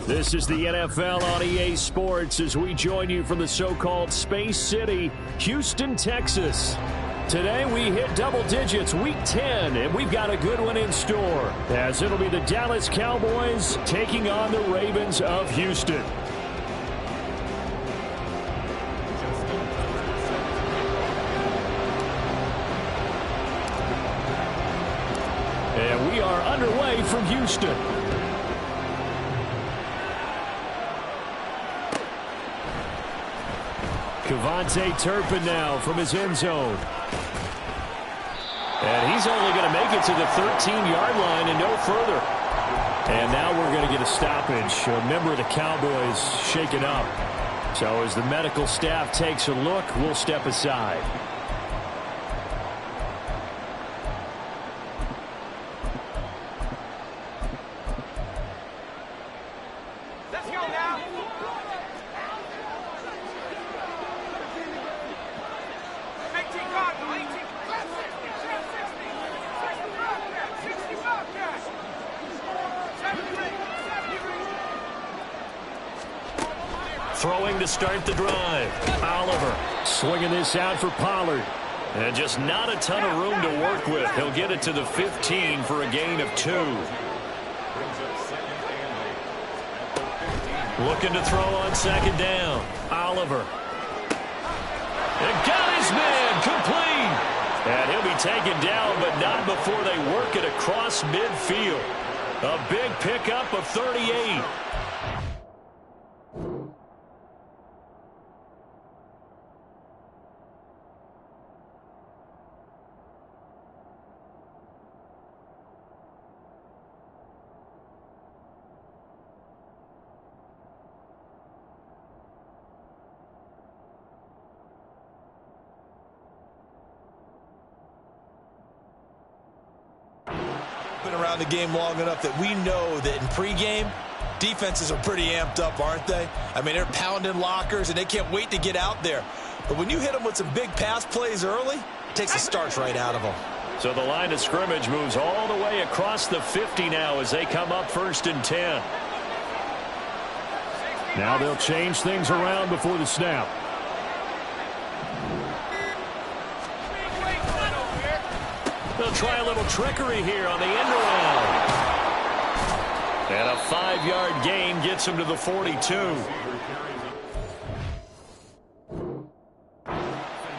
This is the NFL on EA Sports as we join you from the so-called Space City, Houston, Texas. Today we hit double digits, week 10, and we've got a good one in store, as it'll be the Dallas Cowboys taking on the Ravens of Houston. And we are underway from Houston. Cavante Turpin now from his end zone. And he's only going to make it to the 13-yard line and no further. And now we're going to get a stoppage. A member of the Cowboys shaken up. So as the medical staff takes a look, we'll step aside. Throwing to start the drive. Oliver swinging this out for Pollard. And just not a ton of room to work with. He'll get it to the 15 for a gain of 2. Looking to throw on second down. Oliver. And got his man complete. And he'll be taken down, but not before they work it across midfield. A big pickup of 38. Been around the game long enough that we know that in pregame, defenses are pretty amped up, aren't they? I mean, they're pounding lockers, and they can't wait to get out there. But when you hit them with some big pass plays early, it takes the starch right out of them. So the line of scrimmage moves all the way across the 50 now as they come up 1st and 10. Now they'll change things around before the snap. They'll try a little trickery here on the end around. And a 5-yard gain gets him to the 42.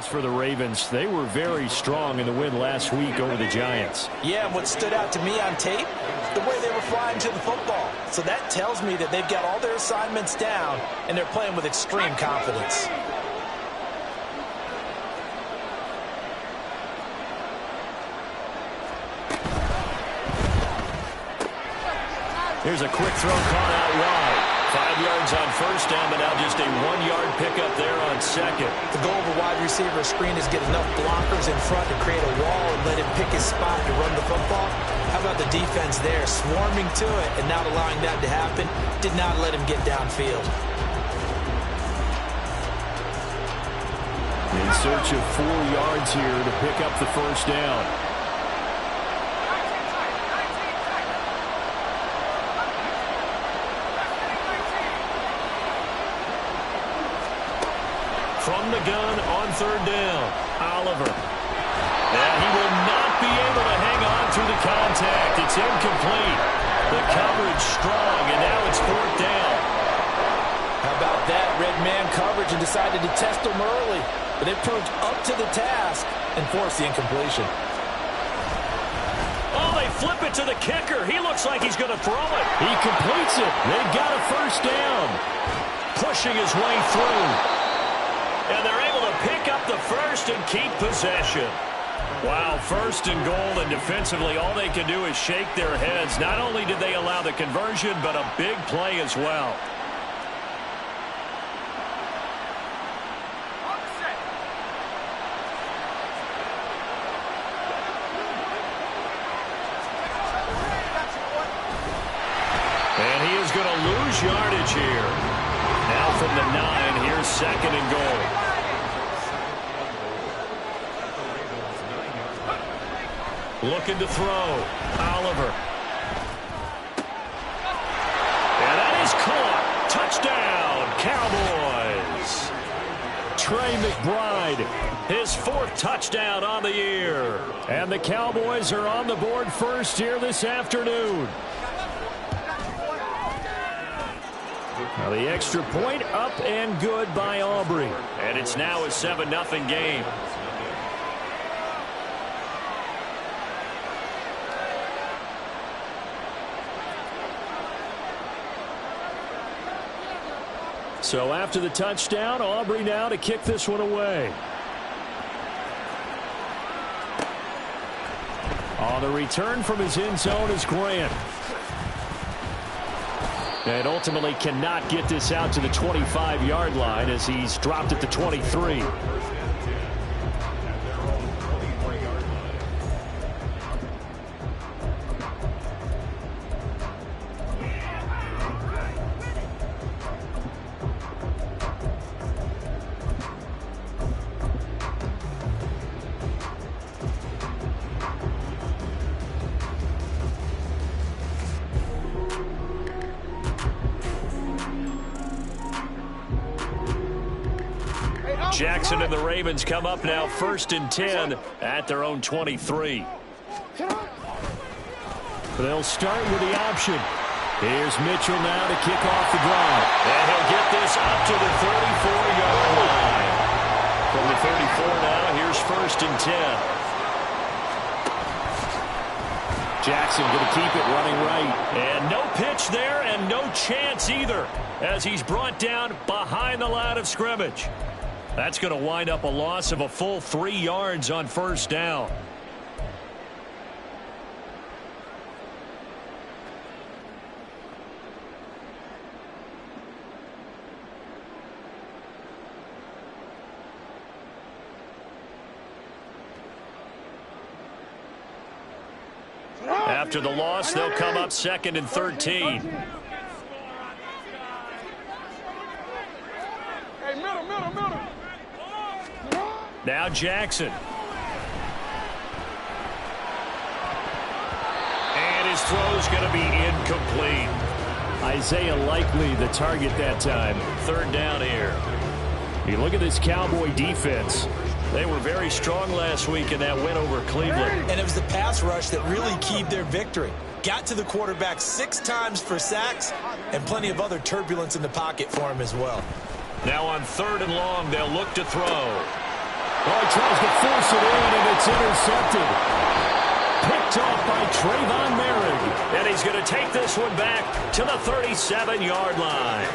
For the Ravens, they were very strong in the win last week over the Giants. Yeah, and what stood out to me on tape, the way they were flying to the football. So that tells me that they've got all their assignments down, and they're playing with extreme confidence. Here's a quick throw caught out wide. 5 yards on 1st down, but now just a 1-yard pickup there on 2nd. The goal of a wide receiver screen is get enough blockers in front to create a wall and let him pick his spot to run the football. How about the defense there, swarming to it and not allowing that to happen? Did not let him get downfield. In search of 4 yards here to pick up the 1st down. From the gun on 3rd down, Oliver. And he will not be able to hang on through the contact. It's incomplete. The coverage strong, and now it's 4th down. How about that? Red man coverage and decided to test them early. But they proved up to the task and forced the incompletion. Oh, they flip it to the kicker. He looks like he's going to throw it. He completes it. They've got a 1st down. Pushing his way through. And they're able to pick up the 1st and keep possession. Wow, 1st and goal, and defensively all they can do is shake their heads. Not only did they allow the conversion, but a big play as well. And he is going to lose yardage here. Now from the 9, here's 2nd and goal. Looking to throw. Oliver. And that is caught. Trey McBride. His 4th touchdown on the year. And the Cowboys are on the board first here this afternoon. Now the extra point up and good by Aubrey. And it's now a 7-0 game. So after the touchdown, Aubrey now to kick this one away. On the return from his end zone is Grant. And ultimately cannot get this out to the 25-yard line as he's dropped at the 23. Jackson and the Ravens come up now 1st and 10 at their own 23. They'll start with the option. Here's Mitchell now to kick off the drive. And he'll get this up to the 34-yard line. From the 34 now, here's 1st and 10. Jackson going to keep it running right. And no pitch there and no chance either as he's brought down behind the line of scrimmage. That's going to wind up a loss of a full 3 yards on 1st down. After the loss, they'll come up 2nd and 13. Now Jackson. And his throw's going to be incomplete. Isaiah Likely the target that time. 3rd down here. You look at this Cowboy defense. They were very strong last week in that win over Cleveland. And it was the pass rush that really keyed their victory. Got to the quarterback 6 times for sacks and plenty of other turbulence in the pocket for him as well. Now on 3rd and long, they'll look to throw. Oh, he tries to force it in, and it's intercepted. Picked off by Trayvon Merrick. And he's going to take this one back to the 37-yard line.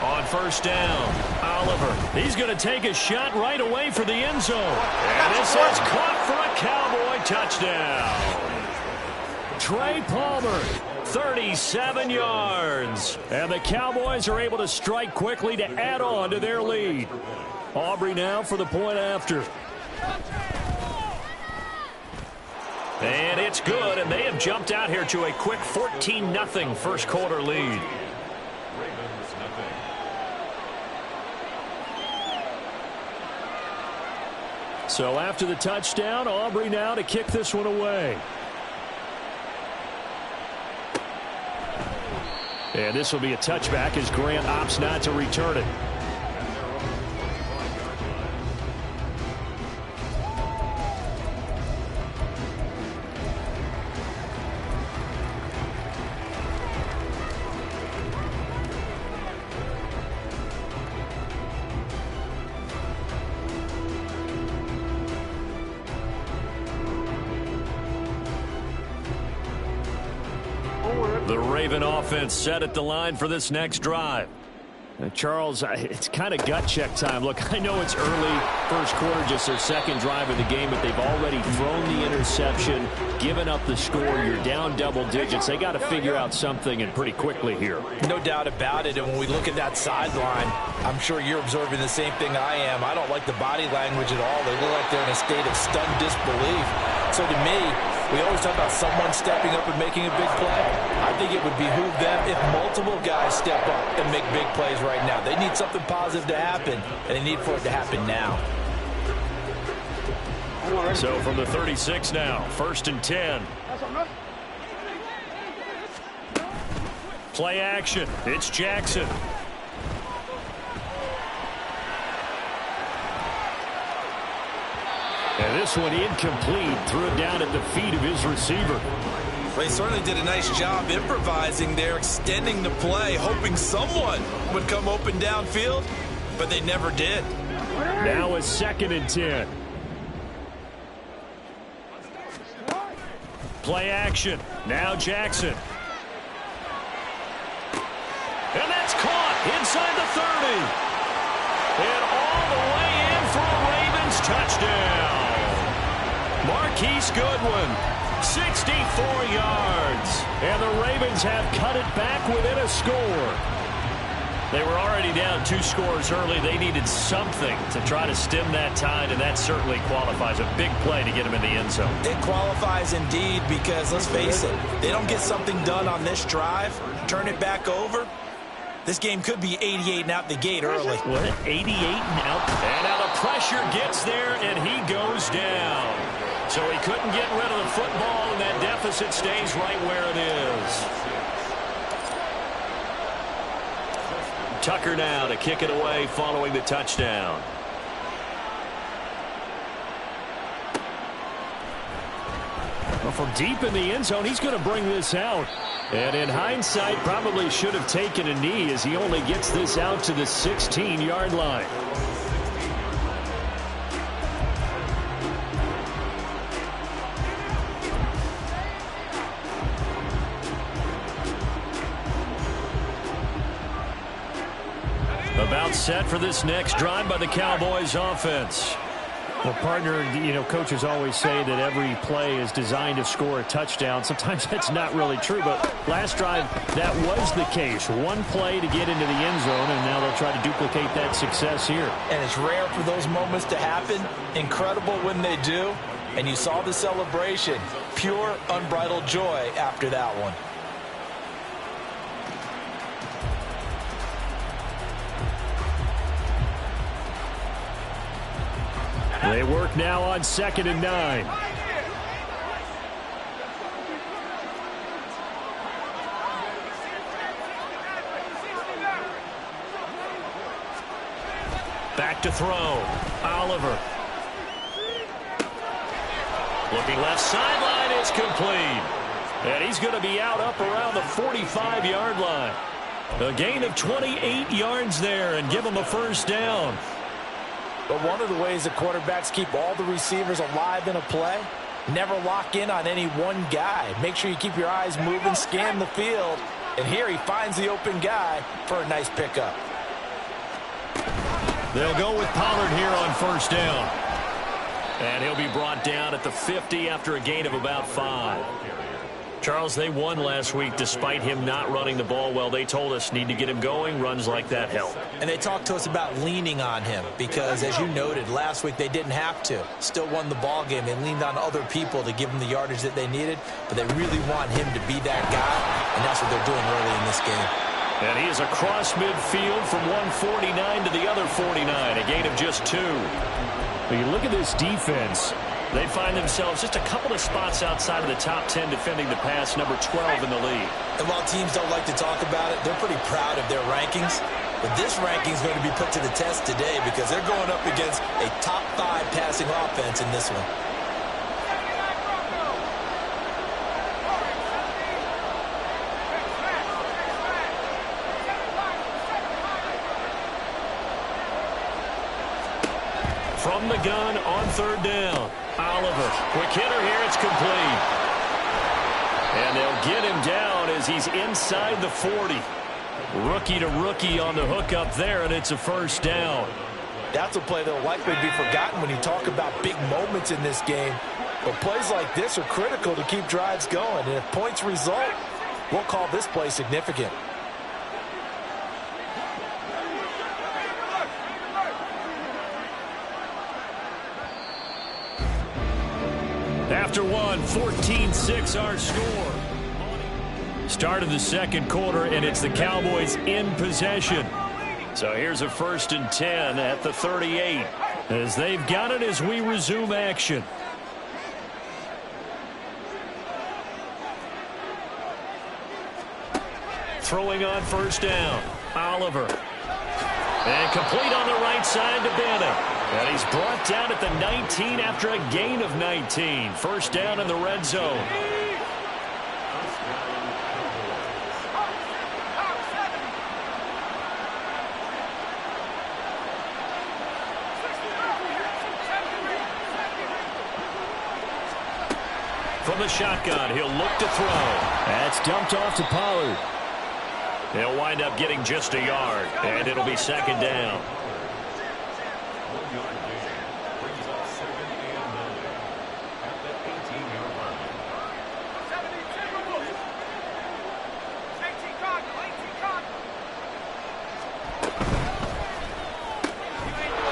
On 1st down, Oliver. He's going to take a shot right away for the end zone. And this is caught for a Cowboy touchdown. Trey Palmer, 37 yards. And the Cowboys are able to strike quickly to add on to their lead. Aubrey now for the point after. And it's good, and they have jumped out here to a quick 14-0 first quarter lead. So after the touchdown, Aubrey now to kick this one away. And this will be a touchback as Grant opts not to return it. The Raven offense set at the line for this next drive. Charles, it's kind of gut check time. Look, I know it's early, first quarter, just their 2nd drive of the game, but they've already thrown the interception, given up the score. You're down double digits. They got to figure out something, and pretty quickly here. No doubt about it, and when we look at that sideline, I'm sure you're observing the same thing I am. I don't like the body language at all. They look like they're in a state of stunned disbelief. So to me, we always talk about someone stepping up and making a big play. I think it would behoove them if multiple guys step up and make big plays right now. They need something positive to happen, and they need for it to happen now. So from the 36 now, 1st and 10. Play action. It's Jackson. And this one incomplete. Threw it down at the feet of his receiver. They certainly did a nice job improvising there, extending the play, hoping someone would come open downfield, but they never did. Now a 2nd and 10. Play action. Now Jackson. And that's caught inside the 30. And all the way in for a Ravens touchdown. Marquise Goodwin, 64 yards. And the Ravens have cut it back within a score. They were already down 2 scores early. They needed something to try to stem that tide, and that certainly qualifies. A big play to get them in the end zone. It qualifies indeed because, let's face it, they don't get something done on this drive, turn it back over. This game could be 88 and out the gate early. What? 88 and out? And now the pressure gets there, and he goes down. So he couldn't get rid of the football, and that deficit stays right where it is. Tucker now to kick it away following the touchdown. Well, from deep in the end zone, he's going to bring this out. And in hindsight, probably should have taken a knee as he only gets this out to the 16-yard line. About set for this next drive by the Cowboys offense. Well, partner, coaches always say that every play is designed to score a touchdown. Sometimes that's not really true, but last drive, that was the case. One play to get into the end zone, and now they'll try to duplicate that success here. And it's rare for those moments to happen. Incredible when they do. And you saw the celebration. Pure, unbridled joy after that one. They work now on 2nd and 9. Back to throw. Oliver. Looking left sideline. It's complete. And he's going to be out up around the 45-yard line. A gain of 28 yards there and give him a 1st down. But one of the ways that quarterbacks keep all the receivers alive in a play, never lock in on any one guy. Make sure you keep your eyes moving, scan the field. And here he finds the open guy for a nice pickup. They'll go with Pollard here on 1st down. And he'll be brought down at the 50 after a gain of about 5. Charles, they won last week despite him not running the ball well. They told us need to get him going. Runs like that help. And they talked to us about leaning on him because, as you noted, last week they didn't have to. Still won the ball game. They leaned on other people to give them the yardage that they needed, but they really want him to be that guy, and that's what they're doing early in this game. And he is across midfield from 149 to the other 49, a gain of just 2. When you look at this defense, they find themselves just a couple of spots outside of the top 10 defending the pass, number 12 in the league. And while teams don't like to talk about it, they're pretty proud of their rankings. But this ranking is going to be put to the test today because they're going up against a top 5 passing offense in this one. From the gun on 3rd down. Oliver, quick hitter here, it's complete. And they'll get him down as he's inside the 40. Rookie to rookie on the hook up there, and it's a 1st down. That's a play that will likely be forgotten when you talk about big moments in this game. But plays like this are critical to keep drives going. And if points result, we'll call this play significant. After one, 14-6 our score. Start of the 2nd quarter, and it's the Cowboys in possession. So here's a 1st and 10 at the 38. as they've got it as we resume action. Throwing on first down. Oliver. And complete on the right side to Bennett. And he's brought down at the 19 after a gain of 19. First down in the red zone. From the shotgun, he'll look to throw. That's dumped off to Pollard. They'll wind up getting just a yard, and it'll be second down.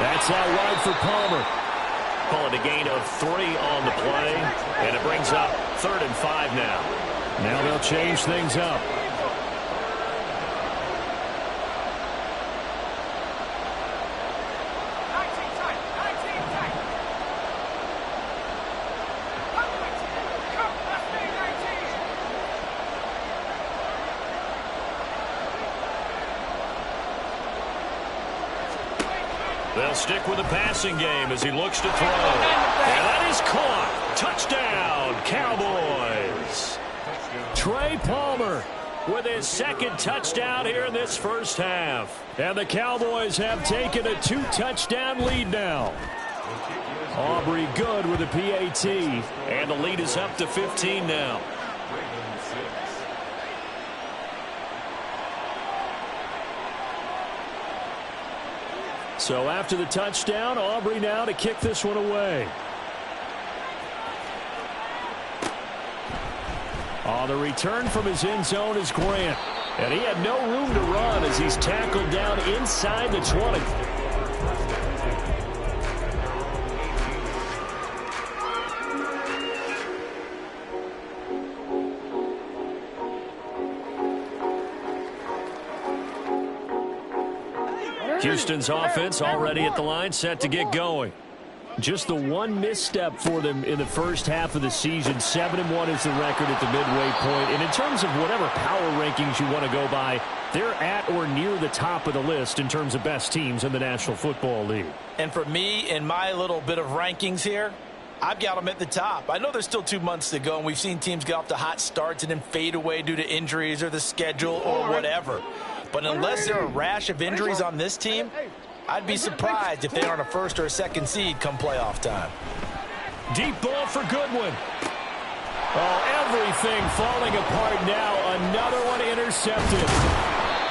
That's out wide for Palmer. Call it a gain of 3 on the play, and it brings up 3rd and 5 now. Now they'll change things up. They'll stick with the passing game as he looks to throw. And that is caught. Touchdown, Cowboys. Trey Palmer With his second touchdown here in this first half. And the Cowboys have taken a 2-touchdown lead now. Aubrey good with a PAT. And the lead is up to 15 now. So after the touchdown, Aubrey now to kick this one away. On the return from his end zone is Grant. And he had no room to run as he's tackled down inside the 20. Houston's offense already at the line, set to get going. Just the one misstep for them in the first half of the season. 7-1 is the record at the midway point. And in terms of whatever power rankings you want to go by, they're at or near the top of the list in terms of best teams in the National Football League. And for me, in my little bit of rankings here, I've got them at the top. I know there's still 2 months to go, and we've seen teams get off to hot starts and then fade away due to injuries or the schedule or whatever. But unless there are a rash of injuries on this team, I'd be surprised if they aren't a first or a second seed come playoff time. Deep ball for Goodwin. Oh, everything falling apart now. Another one intercepted.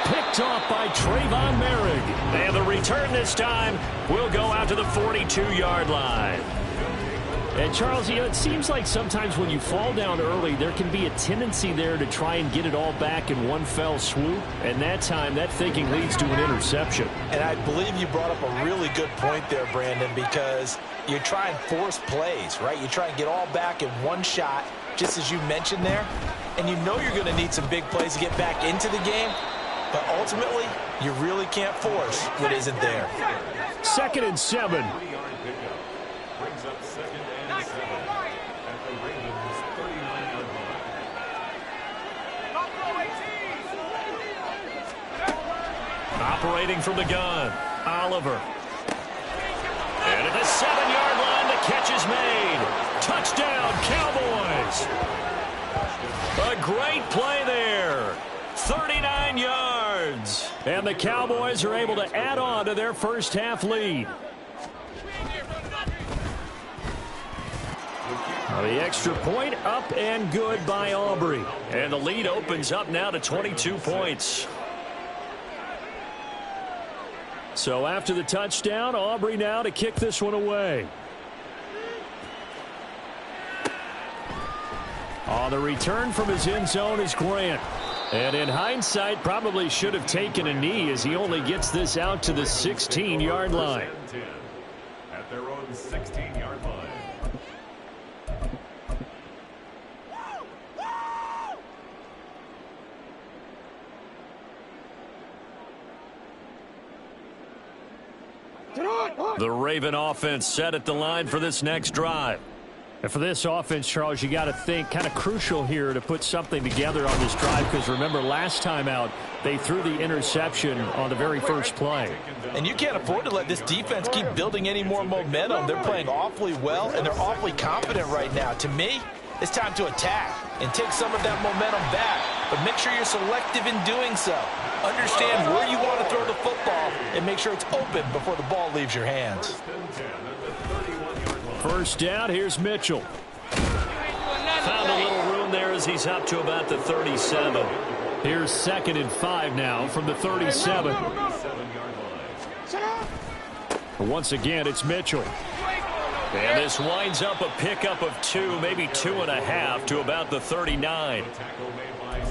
Picked off by Trayvon Merrick. And the return this time will go out to the 42-yard line. And, Charles, you know, it seems like sometimes when you fall down early, there can be a tendency there to try and get it all back in one fell swoop. And that time, that thinking leads to an interception. And I believe you brought up a really good point there, Brandon, because you try and force plays, right? You try and get all back in one shot, just as you mentioned there. And you know you're going to need some big plays to get back into the game. But ultimately, you really can't force what isn't there. 2nd and 7. Operating from the gun, Oliver. And at the 7-yard line, the catch is made. Touchdown, Cowboys. A great play there. 39 yards. And the Cowboys are able to add on to their first half lead. The extra point up and good by Aubrey. And the lead opens up now to 22 points. So after the touchdown, Aubrey now to kick this one away. On the return from his end zone is Grant. And in hindsight, probably should have taken a knee as he only gets this out to the 16-yard line. At their own 16-yard line. The Raven offense set at the line for this next drive. And for this offense, Charles, you got to think kind of crucial here to put something together on this drive, because remember last time out they threw the interception on the very first play. And you can't afford to let this defense keep building any more momentum. They're playing awfully well, and they're awfully confident right now. To me, it's time to attack and take some of that momentum back, but make sure you're selective in doing so. Understand where you want to throw the football and make sure it's open before the ball leaves your hands. First down, here's Mitchell. Found a little room there as he's up to about the 37. Here's 2nd and 5 now from the 37. Once again, it's Mitchell. And this winds up a pickup of 2, maybe 2.5 to about the 39.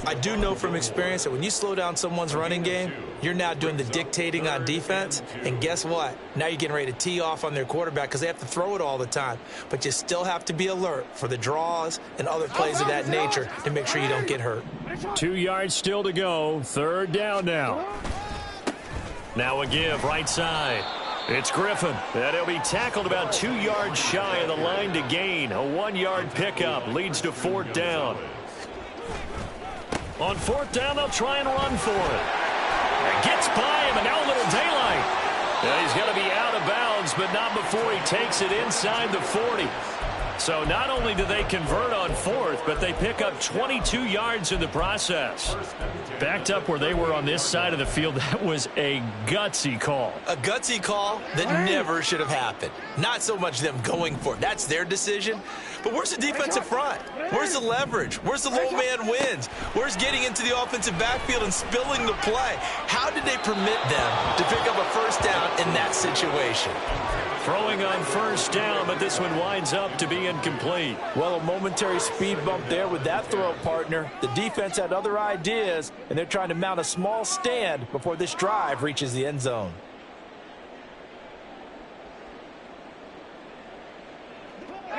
I do know from experience that when you slow down someone's running game, you're now doing the dictating on defense. And guess what? Now you're getting ready to tee off on their quarterback because they have to throw it all the time. But you still have to be alert for the draws and other plays of that nature to make sure you don't get hurt. 2 yards still to go. 3rd down now. Now a give right side. It's Griffin, and he'll be tackled about 2 yards shy of the line to gain. A 1-yard pickup leads to 4th down. On 4th down, they'll try and run for it. It gets by him, and now a little daylight. And he's going to be out of bounds, but not before he takes it inside the 40. So not only do they convert on 4th, but they pick up 22 yards in the process. Backed up where they were on this side of the field, that was a gutsy call. A gutsy call that never should have happened. Not so much them going for it. That's their decision. But where's the defensive front? Where's the leverage? Where's the low man wins? Where's getting into the offensive backfield and spilling the play? How did they permit them to pick up a first down in that situation? Throwing on 1st down, but this one winds up to be incomplete. Well, a momentary speed bump there with that throw, partner. The defense had other ideas, and they're trying to mount a small stand before this drive reaches the end zone.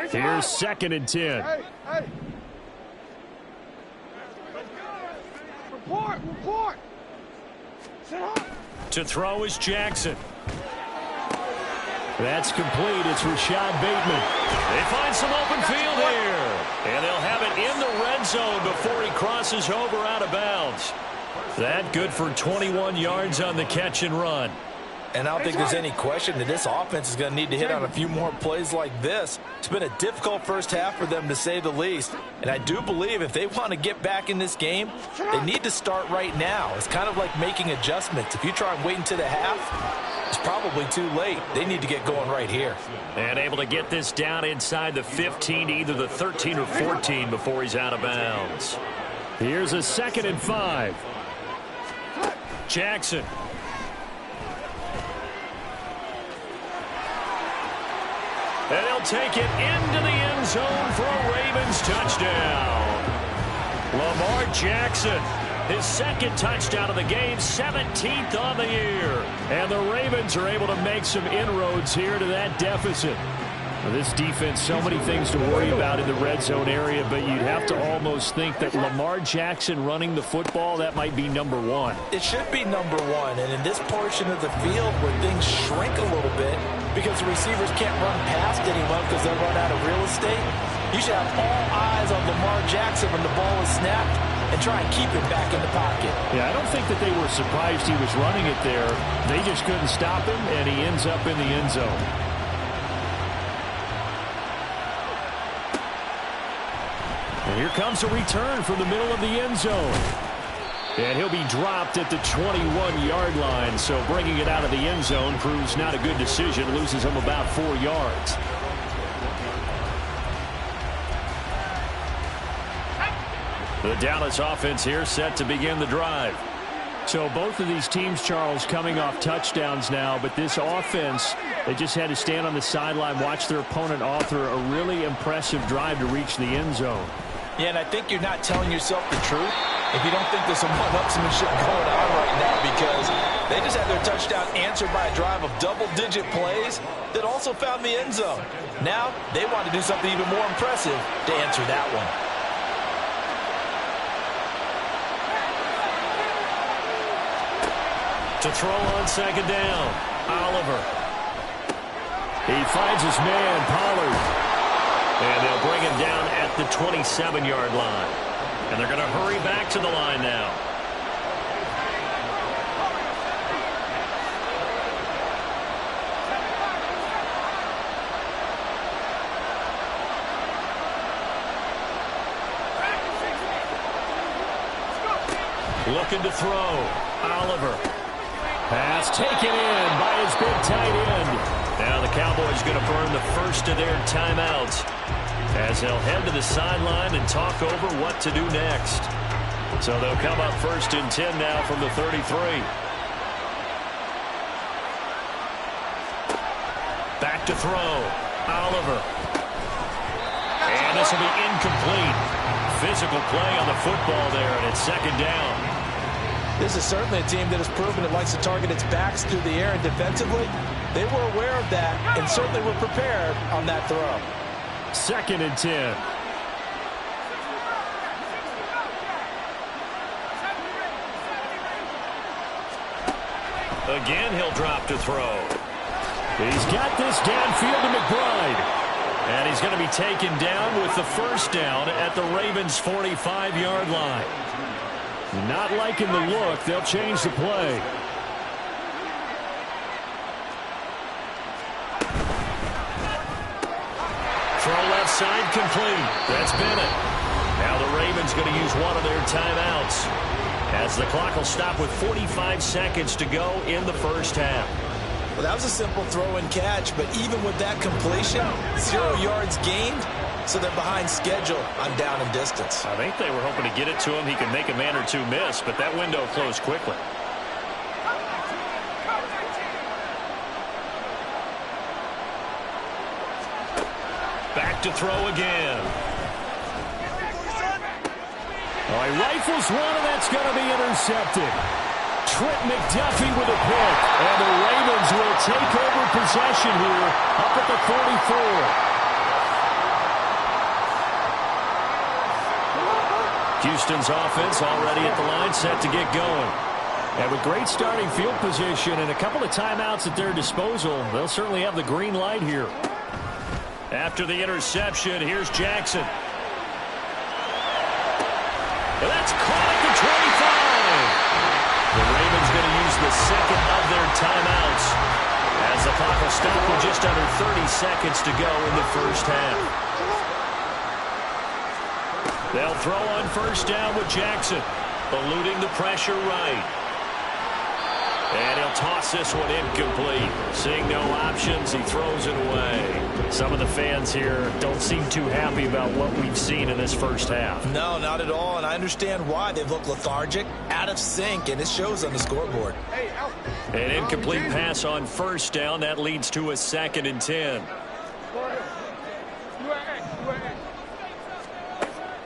Here's 2nd and 10. Hey. Report. Sit up. To throw is Jackson. That's complete. It's Rashad Bateman. They find some open field here. And they'll have it in the red zone before he crosses over out of bounds. That good for 21 yards on the catch and run. And I don't think there's any question that this offense is going to need to hit on a few more plays like this. It's been a difficult first half for them, to say the least. And I do believe if they want to get back in this game, they need to start right now. It's kind of like making adjustments. If you try and wait until the half, it's probably too late. They need to get going right here. And able to get this down inside the 15 to either the 13 or 14 before he's out of bounds. Here's a 2nd and 5. Jackson. And he'll take it into the end zone for a Ravens touchdown. Lamar Jackson, his 2nd touchdown of the game, 17th on the year. And the Ravens are able to make some inroads here to that deficit. Now, this defense, so many things to worry about in the red zone area, but you'd have to almost think that Lamar Jackson running the football, that might be number 1. It should be number 1, and in this portion of the field where things shrink a little bit because the receivers can't run past anyone because they'll run out of real estate, you should have all eyes on Lamar Jackson when the ball is snapped and try and keep it back in the pocket. Yeah, I don't think that they were surprised he was running it there. They just couldn't stop him, and he ends up in the end zone. And here comes a return from the middle of the end zone. And he'll be dropped at the 21-yard line, so bringing it out of the end zone proves not a good decision, loses him about 4 yards. The Dallas offense here set to begin the drive. So both of these teams, Charles, coming off touchdowns now, but this offense, they just had to stand on the sideline, watch their opponent author a really impressive drive to reach the end zone. Yeah, and I think you're not telling yourself the truth if you don't think there's some one-upsmanship going on right now, because they just had their touchdown answered by a drive of double-digit plays that also found the end zone. Now they want to do something even more impressive to answer that one. To throw on 2nd down, Oliver. He finds his man, Pollard. And they'll bring him down at the 27-yard line. And they're going to hurry back to the line now. Looking to throw. Oliver. Pass taken in by his big tight end. Now the Cowboys going to burn the first of their timeouts as they'll head to the sideline and talk over what to do next. So they'll come up 1st and 10 now from the 33. Back to throw. Oliver. And this will be incomplete. Physical play on the football there, and it's 2nd down. This is certainly a team that has proven it likes to target its backs through the air, and defensively, they were aware of that and certainly were prepared on that throw. 2nd and 10. Again, he'll drop to throw. He's got this downfield to McBride. And he's going to be taken down with the 1st down at the Ravens' 45-yard line. Not liking the look. They'll change the play. Throw left side complete. That's Bennett. Now the Ravens going to use one of their timeouts as the clock will stop with 45 seconds to go in the 1st half. Well, that was a simple throw and catch, but even with that completion, 0 yards gained, so they're behind schedule on down and distance. I think they were hoping to get it to him. He could make a man or two miss, but that window closed quickly. Back to throw again. Oh, he rifles one, and that's going to be intercepted. Trent McDuffie with a pick, and the Ravens will take over possession here up at the 44. Houston's offense already at the line, set to get going. And with great starting field position and a couple of timeouts at their disposal, they'll certainly have the green light here. After the interception, here's Jackson. And that's caught at the 25. The Ravens going to use the 2nd of their timeouts as the clock will stop with just under 30 seconds to go in the 1st half. They'll throw on 1st down with Jackson, eluding the pressure right. And he'll toss this one incomplete. Seeing no options, he throws it away. Some of the fans here don't seem too happy about what we've seen in this 1st half. No, not at all, and I understand why. They've looked lethargic, out of sync, and it shows on the scoreboard. An incomplete pass on 1st down. That leads to a 2nd and 10.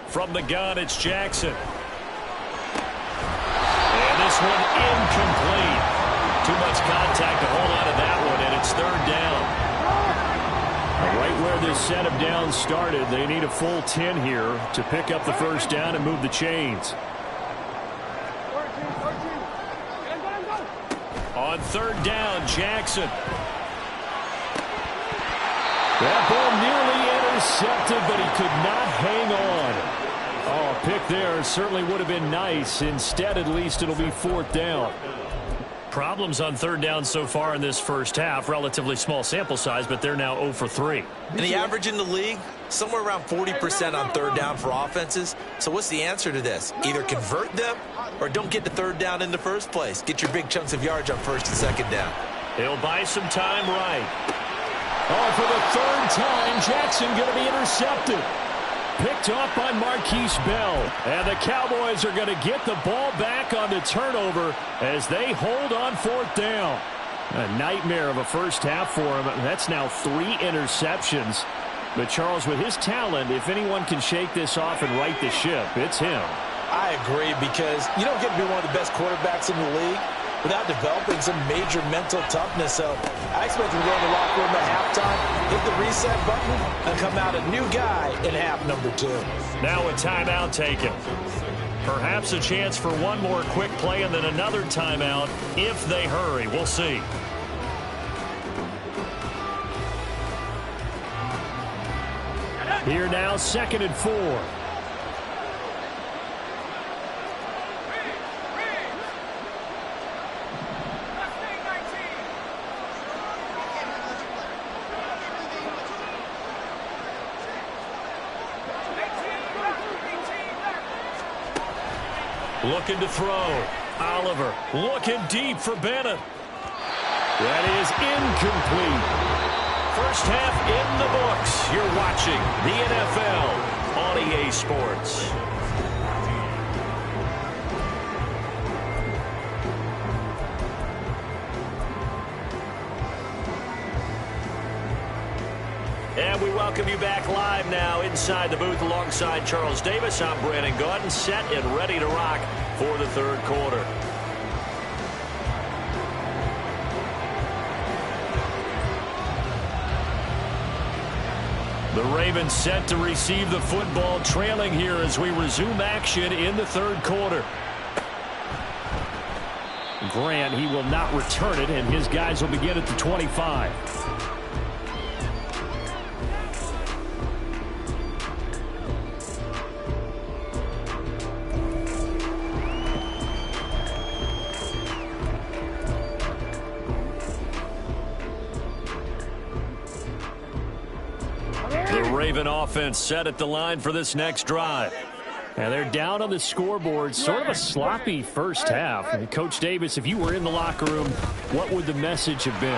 From the gun, it's Jackson. And this one incomplete. Too much contact to hold on to that one, and it's 3rd down. Right where this set of downs started, they need a full 10 here to pick up the 1st down and move the chains. On 3rd down, Jackson. That ball nearly intercepted, but he could not hang on. Oh, a pick there certainly would have been nice. Instead, at least, it'll be 4th down. Problems on 3rd down so far in this 1st half. Relatively small sample size, but they're now 0 for 3. And the average in the league, somewhere around 40% on 3rd down for offenses. So what's the answer to this? Either convert them or don't get to 3rd down in the first place. Get your big chunks of yards on 1st and 2nd down. He'll buy some time right. Oh, for the 3rd time, Jackson going to be intercepted. Picked off by Marquise Bell. And the Cowboys are going to get the ball back on the turnover as they hold on 4th down. A nightmare of a 1st half for him. That's now 3 interceptions. But Charles, with his talent, if anyone can shake this off and right the ship, it's him. I agree, because you don't get to be one of the best quarterbacks in the league without developing some major mental toughness. So I expect him to go in the locker room at halftime, hit the reset button, and come out a new guy in half number 2. Now a timeout taken. Perhaps a chance for one more quick play and then another timeout if they hurry. We'll see. Here now, 2nd and 4. Looking to throw. Oliver looking deep for Bennett. That is incomplete. First half in the books. You're watching the NFL on EA Sports. And we welcome you back live now inside the booth alongside Charles Davis. I'm Brandon Gaudin, set and ready to rock for the third quarter. The Ravens set to receive the football, trailing here as we resume action in the third quarter. Grant, he will not return it, and his guys will begin at the 25. Raven offense set at the line for this next drive. And they're down on the scoreboard. Sort of a sloppy first half. And Coach Davis, if you were in the locker room, what would the message have been?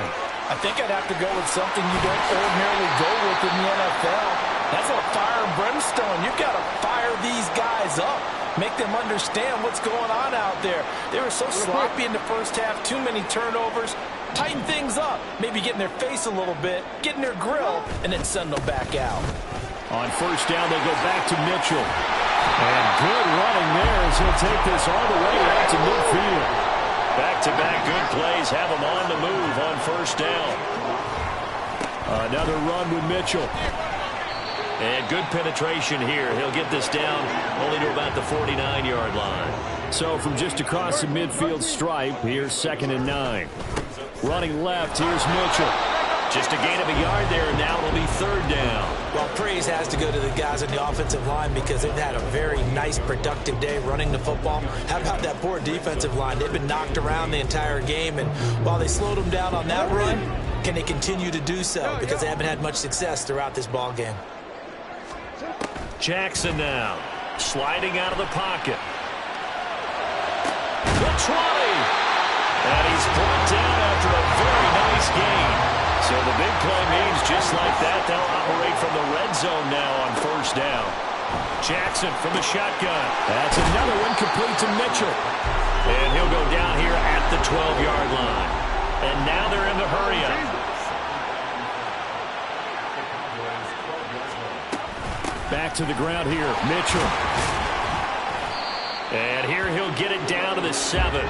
I think I'd have to go with something you don't ordinarily go with in the NFL. That's a fire and brimstone. You've got to fire these guys up. Make them understand what's going on out there. They were so sloppy in the first half. Too many turnovers. Tighten things up. Maybe get in their face a little bit. Get in their grill. And then send them back out. On first down, they go back to Mitchell. And good running there as he'll take this all the way out to midfield. Back-to-back good plays have him on the move on first down. Another run with Mitchell. And good penetration here. He'll get this down only to about the 49-yard line. So from just across the midfield stripe, here's 2nd and 9. Running left, here's Mitchell. Just a gain of a yard there, and now it'll be 3rd down. Well, praise has to go to the guys on the offensive line because they've had a very nice, productive day running the football. How about that poor defensive line? They've been knocked around the entire game, and while they slowed them down on that run, can they continue to do so? Because they haven't had much success throughout this ball game. Jackson now, sliding out of the pocket. The 20. And he's brought down after a very nice gain. So the big play means just like that, they'll operate from the red zone now on first down. Jackson from the shotgun. That's another one complete to Mitchell. And he'll go down here at the 12-yard line. And now they're in the hurry-up. Back to the ground here, Mitchell. And here he'll get it down to the 7.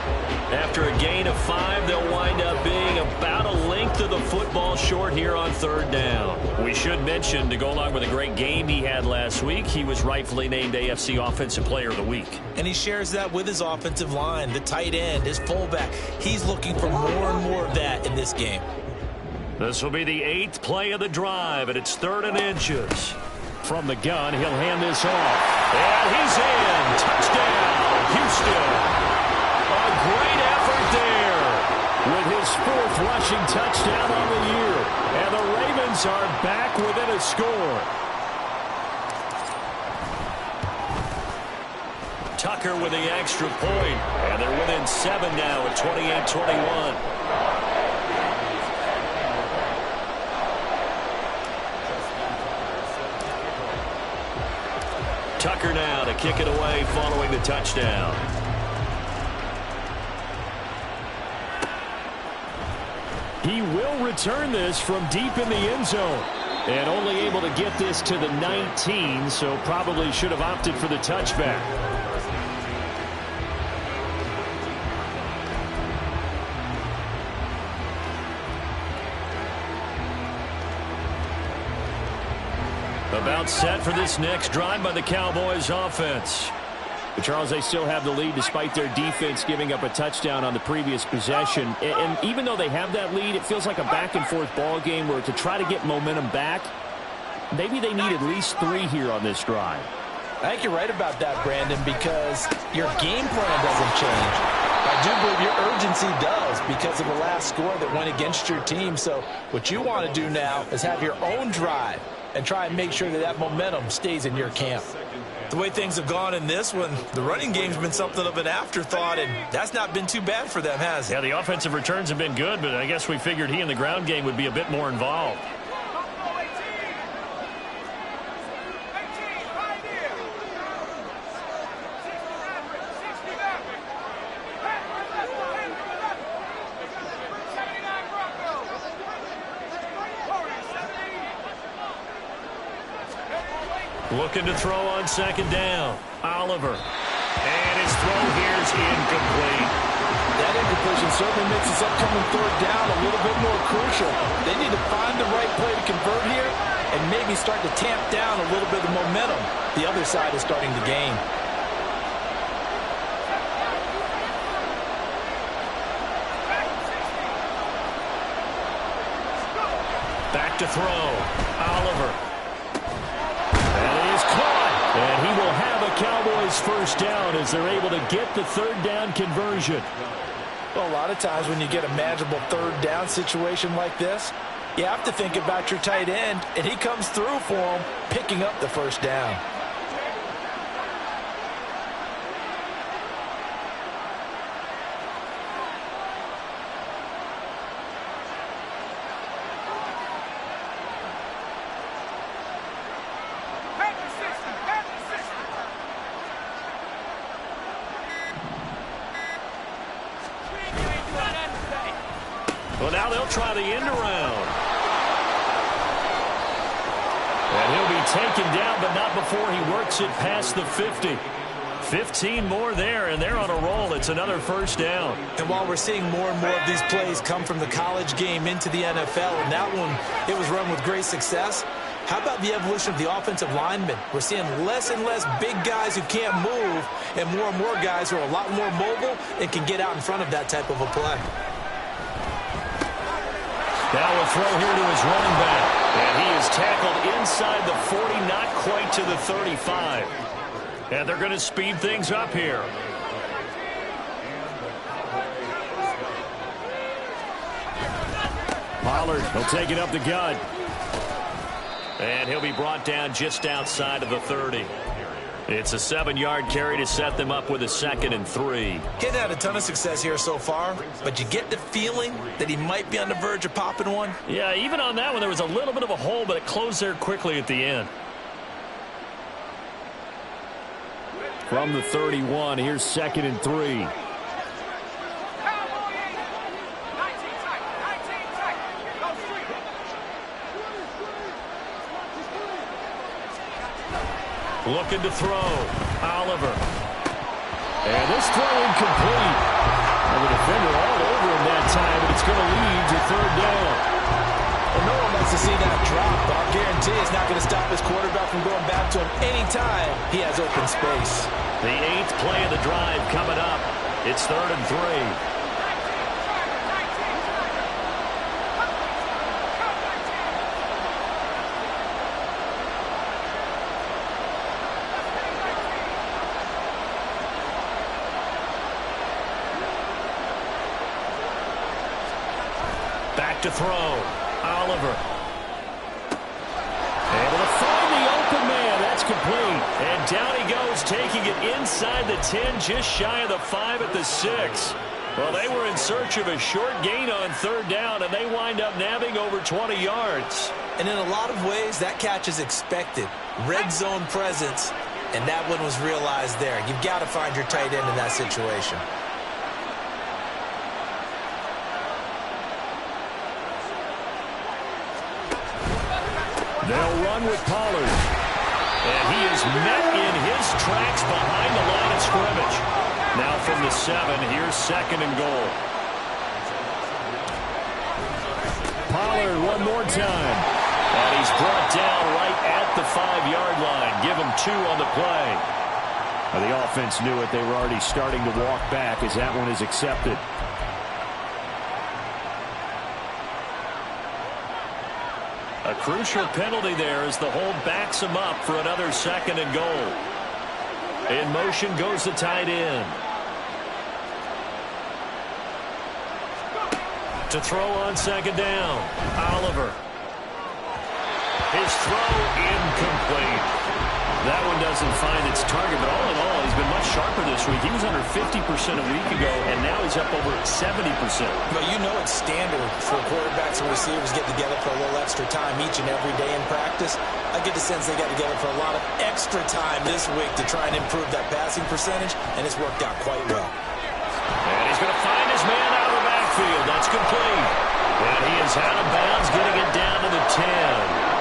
After a gain of 5, they'll wind up being about a length of the football short here on 3rd down. We should mention, to go along with a great game he had last week, he was rightfully named AFC Offensive Player of the Week. And he shares that with his offensive line, the tight end, his fullback. He's looking for more and more of that in this game. This will be the 8th play of the drive, and it's 3rd and inches. From the gun, he'll hand this off. And he's in. Touchdown, Houston. A great effort there. With his 4th rushing touchdown on the year. And the Ravens are back within a score. Tucker with the extra point. And they're within 7 now at 28-21. Tucker now to kick it away following the touchdown. He will return this from deep in the end zone. And only able to get this to the 19, so probably should have opted for the touchback. About set for this next drive by the Cowboys offense. But Charles, they still have the lead despite their defense giving up a touchdown on the previous possession. And even though they have that lead, it feels like a back-and-forth ball game where to try to get momentum back, maybe they need at least 3 here on this drive. I think you're right about that, Brandon, because your game plan doesn't change. I do believe your urgency does because of the last score that went against your team. So what you want to do now is have your own drive and try and make sure that that momentum stays in your camp. The way things have gone in this one, the running game's been something of an afterthought, and that's not been too bad for them, has it? Yeah, the offensive returns have been good, but I guess we figured he in the ground game would be a bit more involved. Looking to throw on second down. Oliver. And his throw here is incomplete. That incompletion certainly makes this upcoming third down a little bit more crucial. They need to find the right play to convert here and maybe start to tamp down a little bit of momentum the other side is starting to gain. Back to throw. Oliver. That is caught. And he will have a Cowboys first down as they're able to get the third down conversion. Well, a lot of times when you get a manageable third down situation like this, you have to think about your tight end, and he comes through for him, picking up the first down. Well, now they'll try the end around. And he'll be taken down, but not before he works it past the 50. 15 more there, and they're on a roll. It's another first down. And while we're seeing more and more of these plays come from the college game into the NFL, and that one, it was run with great success, how about the evolution of the offensive linemen? We're seeing less and less big guys who can't move, and more guys who are a lot more mobile and can get out in front of that type of a play. Now a throw here to his running back. And he is tackled inside the 40, not quite to the 35. And they're going to speed things up here. Pollard, he'll take it up the gut. And he'll be brought down just outside of the 30. It's a 7-yard carry to set them up with a 2nd and 3. Getting had a ton of success here so far, but you get the feeling that he might be on the verge of popping one. Yeah, even on that one, there was a little bit of a hole, but it closed there quickly at the end. From the 31, here's 2nd and 3. Looking to throw. Oliver. And this throw incomplete. And the defender all over him that time, but it's going to lead to third down. Well, no one wants to see that drop, but I'll guarantee it's not going to stop his quarterback from going back to him anytime he has open space. The 8th play of the drive coming up. It's 3rd and 3. To throw. Oliver. Able to find the open man. That's complete. And down he goes, taking it inside the 10, just shy of the 5 at the 6. Well, they were in search of a short gain on third down, and they wind up nabbing over 20 yards. And in a lot of ways, that catch is expected. Red zone presence, and that one was realized there. You've got to find your tight end in that situation. They'll run with Pollard. And he is met in his tracks behind the line of scrimmage. Now from the 7, here's 2nd and goal. Pollard one more time. And he's brought down right at the 5-yard line. Give him 2 on the play. Well, the offense knew it. They were already starting to walk back as that one is accepted. A crucial penalty there as the hold backs him up for another 2nd and goal. In motion goes the tight end. To throw on 2nd down. Oliver. His throw incomplete. That one doesn't find its target, but all in all, he's been much sharper this week. He was under 50% a week ago, and now he's up over 70%. But you know it's standard for quarterbacks and receivers get together for a little extra time each and every day in practice. I get the sense they got together for a lot of extra time this week to try and improve that passing percentage, and it's worked out quite well. And he's going to find his man out of the backfield. That's complete. And he is out of bounds, getting it down to the 10.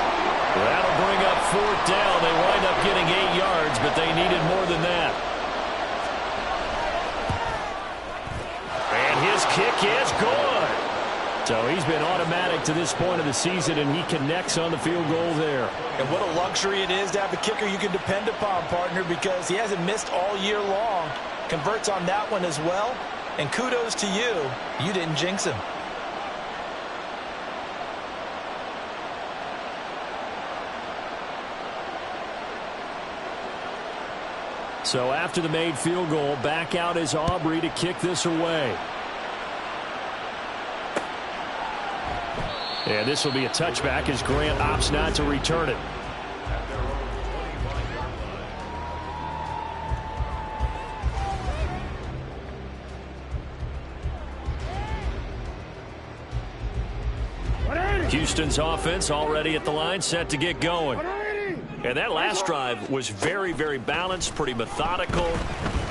That'll bring up 4th down. They wind up getting 8 yards, but they needed more than that. And his kick is good. So he's been automatic to this point of the season, and he connects on the field goal there. And what a luxury it is to have a kicker you can depend upon, partner, because he hasn't missed all year long. Converts on that one as well. And kudos to you. You didn't jinx him. So after the made field goal, back out is Aubrey to kick this away. And this will be a touchback as Grant opts not to return it. Houston's offense already at the line, set to get going. And that last drive was very, very balanced, pretty methodical.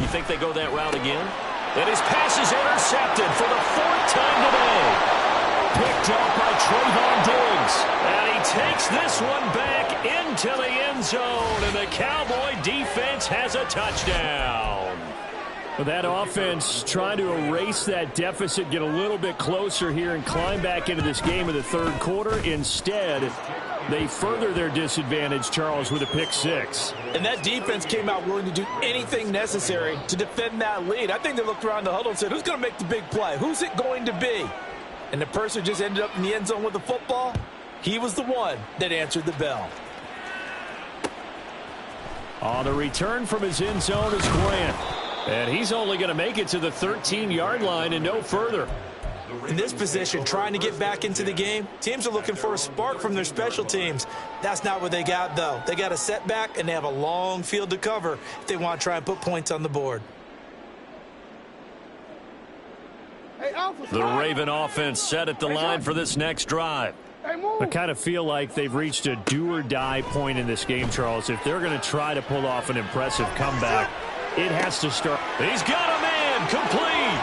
You think they go that route again? And his pass is intercepted for the 4th time today. Picked up by Trayvon Diggs. And he takes this one back into the end zone. And the Cowboy defense has a touchdown. Well, that offense trying to erase that deficit, get a little bit closer here and climb back into this game in the 3rd quarter. Instead, they further their disadvantage, Charles, with a pick 6. And that defense came out willing to do anything necessary to defend that lead. I think they looked around the huddle and said, who's going to make the big play? Who's it going to be? And the person just ended up in the end zone with the football. He was the one that answered the bell. On the return from his end zone is Grant. And he's only going to make it to the 13-yard line and no further. In this position, trying to get back into the game, teams are looking for a spark from their special teams. That's not what they got, though. They got a setback, and they have a long field to cover if they want to try and put points on the board. The Raven offense set at the line for this next drive. I kind of feel like they've reached a do-or-die point in this game, Charles. If they're going to try to pull off an impressive comeback, it has to start. He's got a man complete.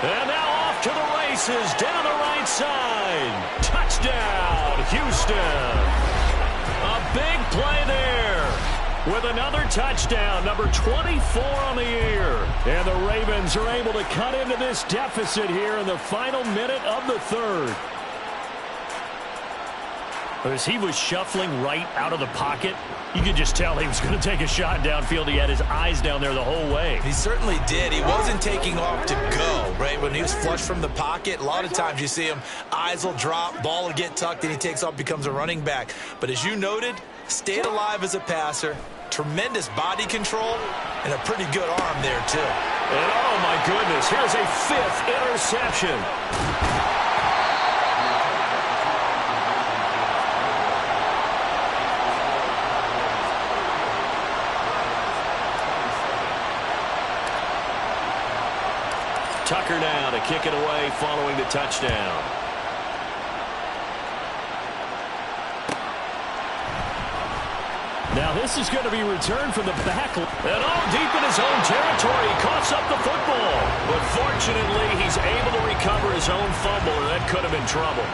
And now off to the races down the right side. Touchdown, Houston. A big play there with another touchdown, number 24 on the year. And the Ravens are able to cut into this deficit here in the final minute of the 3rd. As he was shuffling right out of the pocket, you could just tell he was going to take a shot downfield. He had his eyes down there the whole way. He certainly did. He wasn't taking off to go, right? When he was flush from the pocket, a lot of times you see him, eyes will drop, ball will get tucked, and he takes off, becomes a running back. But as you noted, stayed alive as a passer, tremendous body control, and a pretty good arm there, too. And oh, my goodness, here's a 5th interception. Tucker now to kick it away following the touchdown. Now this is going to be returned from the back. And all deep in his own territory, he coughs up the football. But fortunately, he's able to recover his own fumble, or that could have been trouble.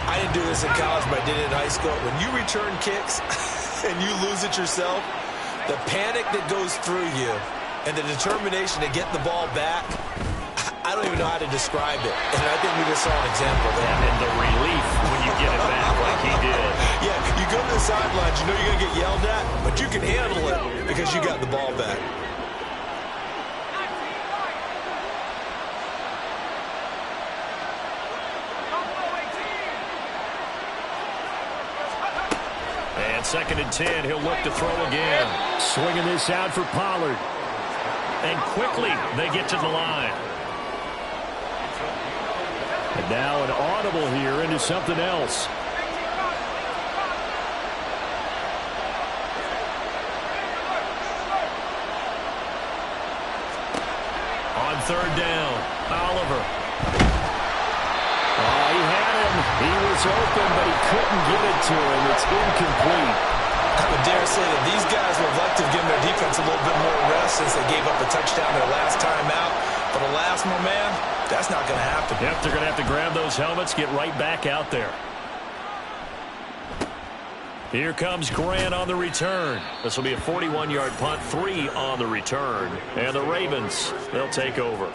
I didn't do this in college, but I did it in high school. When you return kicks and you lose it yourself, the panic that goes through you and the determination to get the ball back, I don't even know how to describe it. And I think we just saw an example of that. And the relief when you get it back like he did. Yeah, you go to the sidelines, you know you're going to get yelled at, but you can handle it because you got the ball back. 2nd and 10. He'll look to throw again. Swinging this out for Pollard. And quickly they get to the line. And now an audible here into something else. On 3rd down, Oliver. Oh, he had him. He was open, but he couldn't get it to him. It's incomplete. I would dare say that these guys would have liked to have given their defense a little bit more rest since they gave up a touchdown their last time out. But alas, my man, that's not going to happen. Yep, they're going to have to grab those helmets, get right back out there. Here comes Grant on the return. This will be a 41-yard punt, 3 on the return. And the Ravens, they'll take over.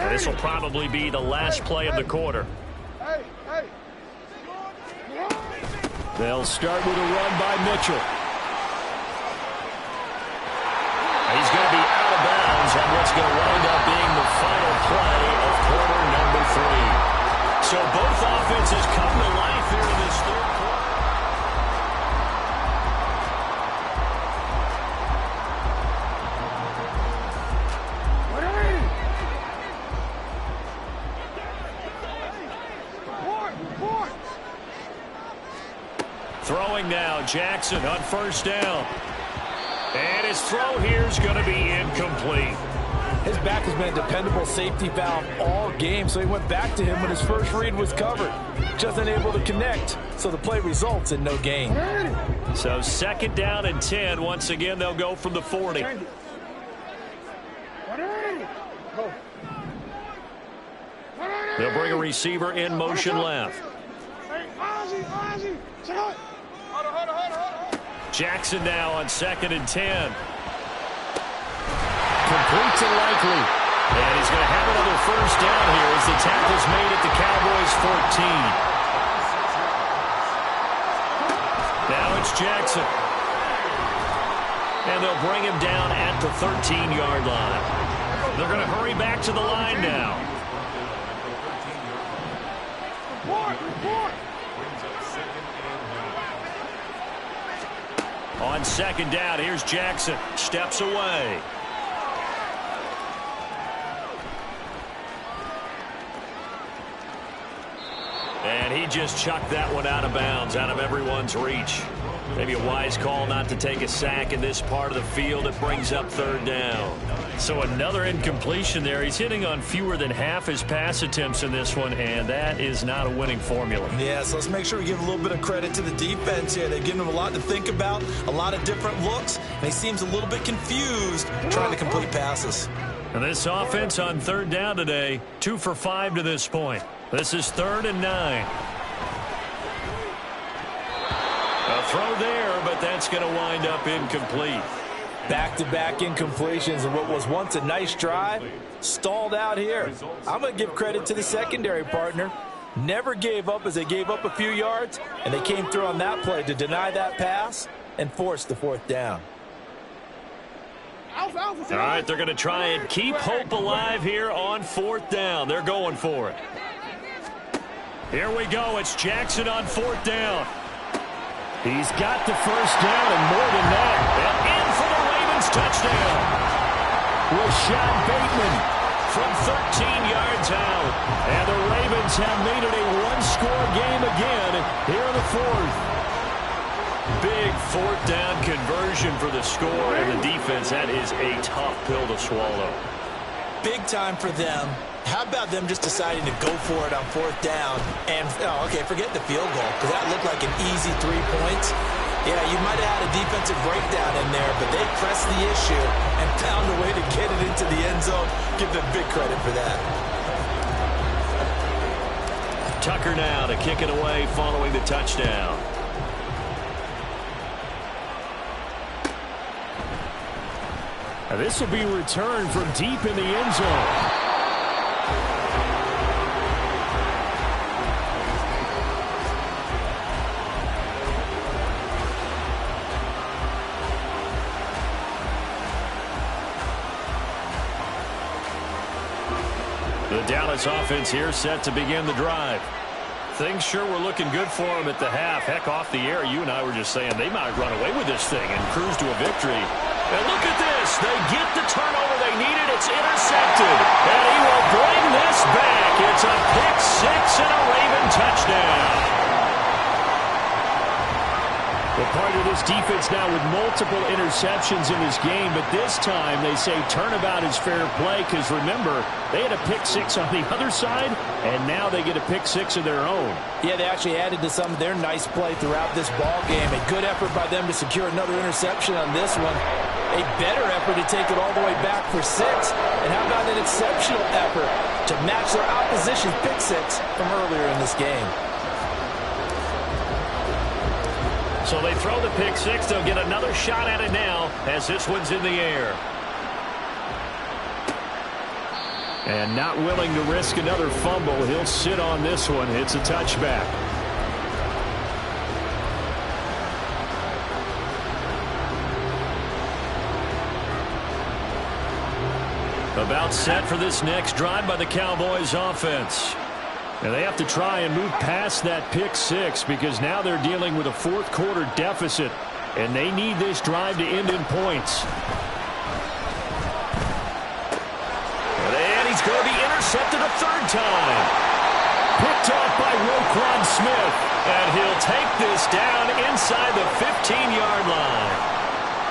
This will probably be the last play of the quarter. They'll start with a run by Mitchell. He's going to be out of bounds on what's going to wind up being the final play of quarter number 3. So both offenses come to life here in this 3rd quarter. Throwing now, Jackson on 1st down. And his throw here is going to be incomplete. His back has been a dependable safety valve all game, so he went back to him when his first read was covered. Just unable to connect, so the play results in no gain. So 2nd down and 10. Once again, they'll go from the 40. They'll bring a receiver in motion left. Jackson now on 2nd and 10. Complete to Likely. And he's going to have another 1st down here as the tackle's made at the Cowboys 14. Now it's Jackson. And they'll bring him down at the 13-yard line. They're going to hurry back to the line now. On 2nd down, here's Jackson. Steps away. And he just chucked that one out of bounds, out of everyone's reach. Maybe a wise call not to take a sack in this part of the field. It brings up 3rd down. So another incompletion there. He's hitting on fewer than half his pass attempts in this one, and that is not a winning formula. Yeah, so let's make sure we give a little bit of credit to the defense here. They've given him a lot to think about, a lot of different looks, and he seems a little bit confused trying to complete passes. And this offense on 3rd down today, 2 for 5 to this point. This is 3rd and 9. A throw there, but that's going to wind up incomplete. Back-to-back incompletions, and what was once a nice drive stalled out here. I'm going to give credit to the secondary partner. Never gave up as they gave up a few yards, and they came through on that play to deny that pass and force the 4th down. All right, they're going to try and keep hope alive here on 4th down. They're going for it. Here we go. It's Jackson on 4th down. He's got the 1st down and more than that. And in for the Ravens touchdown. Rashad Bateman from 13 yards out. And the Ravens have made it a one-score game again here in the 4th. Big 4th down conversion for the score, and the defense, that is a tough pill to swallow. Big time for them. How about them just deciding to go for it on 4th down? And, okay, forget the field goal, because that looked like an easy 3 points. Yeah, you might have had a defensive breakdown in there, but they pressed the issue and found a way to get it into the end zone. Give them big credit for that. Tucker now to kick it away following the touchdown. Now this will be returned from deep in the end zone. The Dallas offense here set to begin the drive. Things sure were looking good for them at the half. Heck, off the air, you and I were just saying they might run away with this thing and cruise to a victory. And look at this. They get the turnover they needed. It's intercepted. And he will bring this back. It's a pick six and a Raven touchdown. Well, part of this defense now with multiple interceptions in this game, but this time they say turnabout is fair play because, remember, they had a pick six on the other side, and now they get a pick six of their own. Yeah, they actually added to some of their nice play throughout this ball game. A good effort by them to secure another interception on this one. A better effort to take it all the way back for six. And how about an exceptional effort to match their opposition's pick six from earlier in this game? So they throw the pick six. They'll get another shot at it now as this one's in the air. And not willing to risk another fumble. He'll sit on this one. It's a touchback. About set for this next drive by the Cowboys offense. And they have to try and move past that pick six because now they're dealing with a fourth quarter deficit, and they need this drive to end in points. And he's going to be intercepted a third time. Picked off by Roquan Smith, and he'll take this down inside the 15-yard line.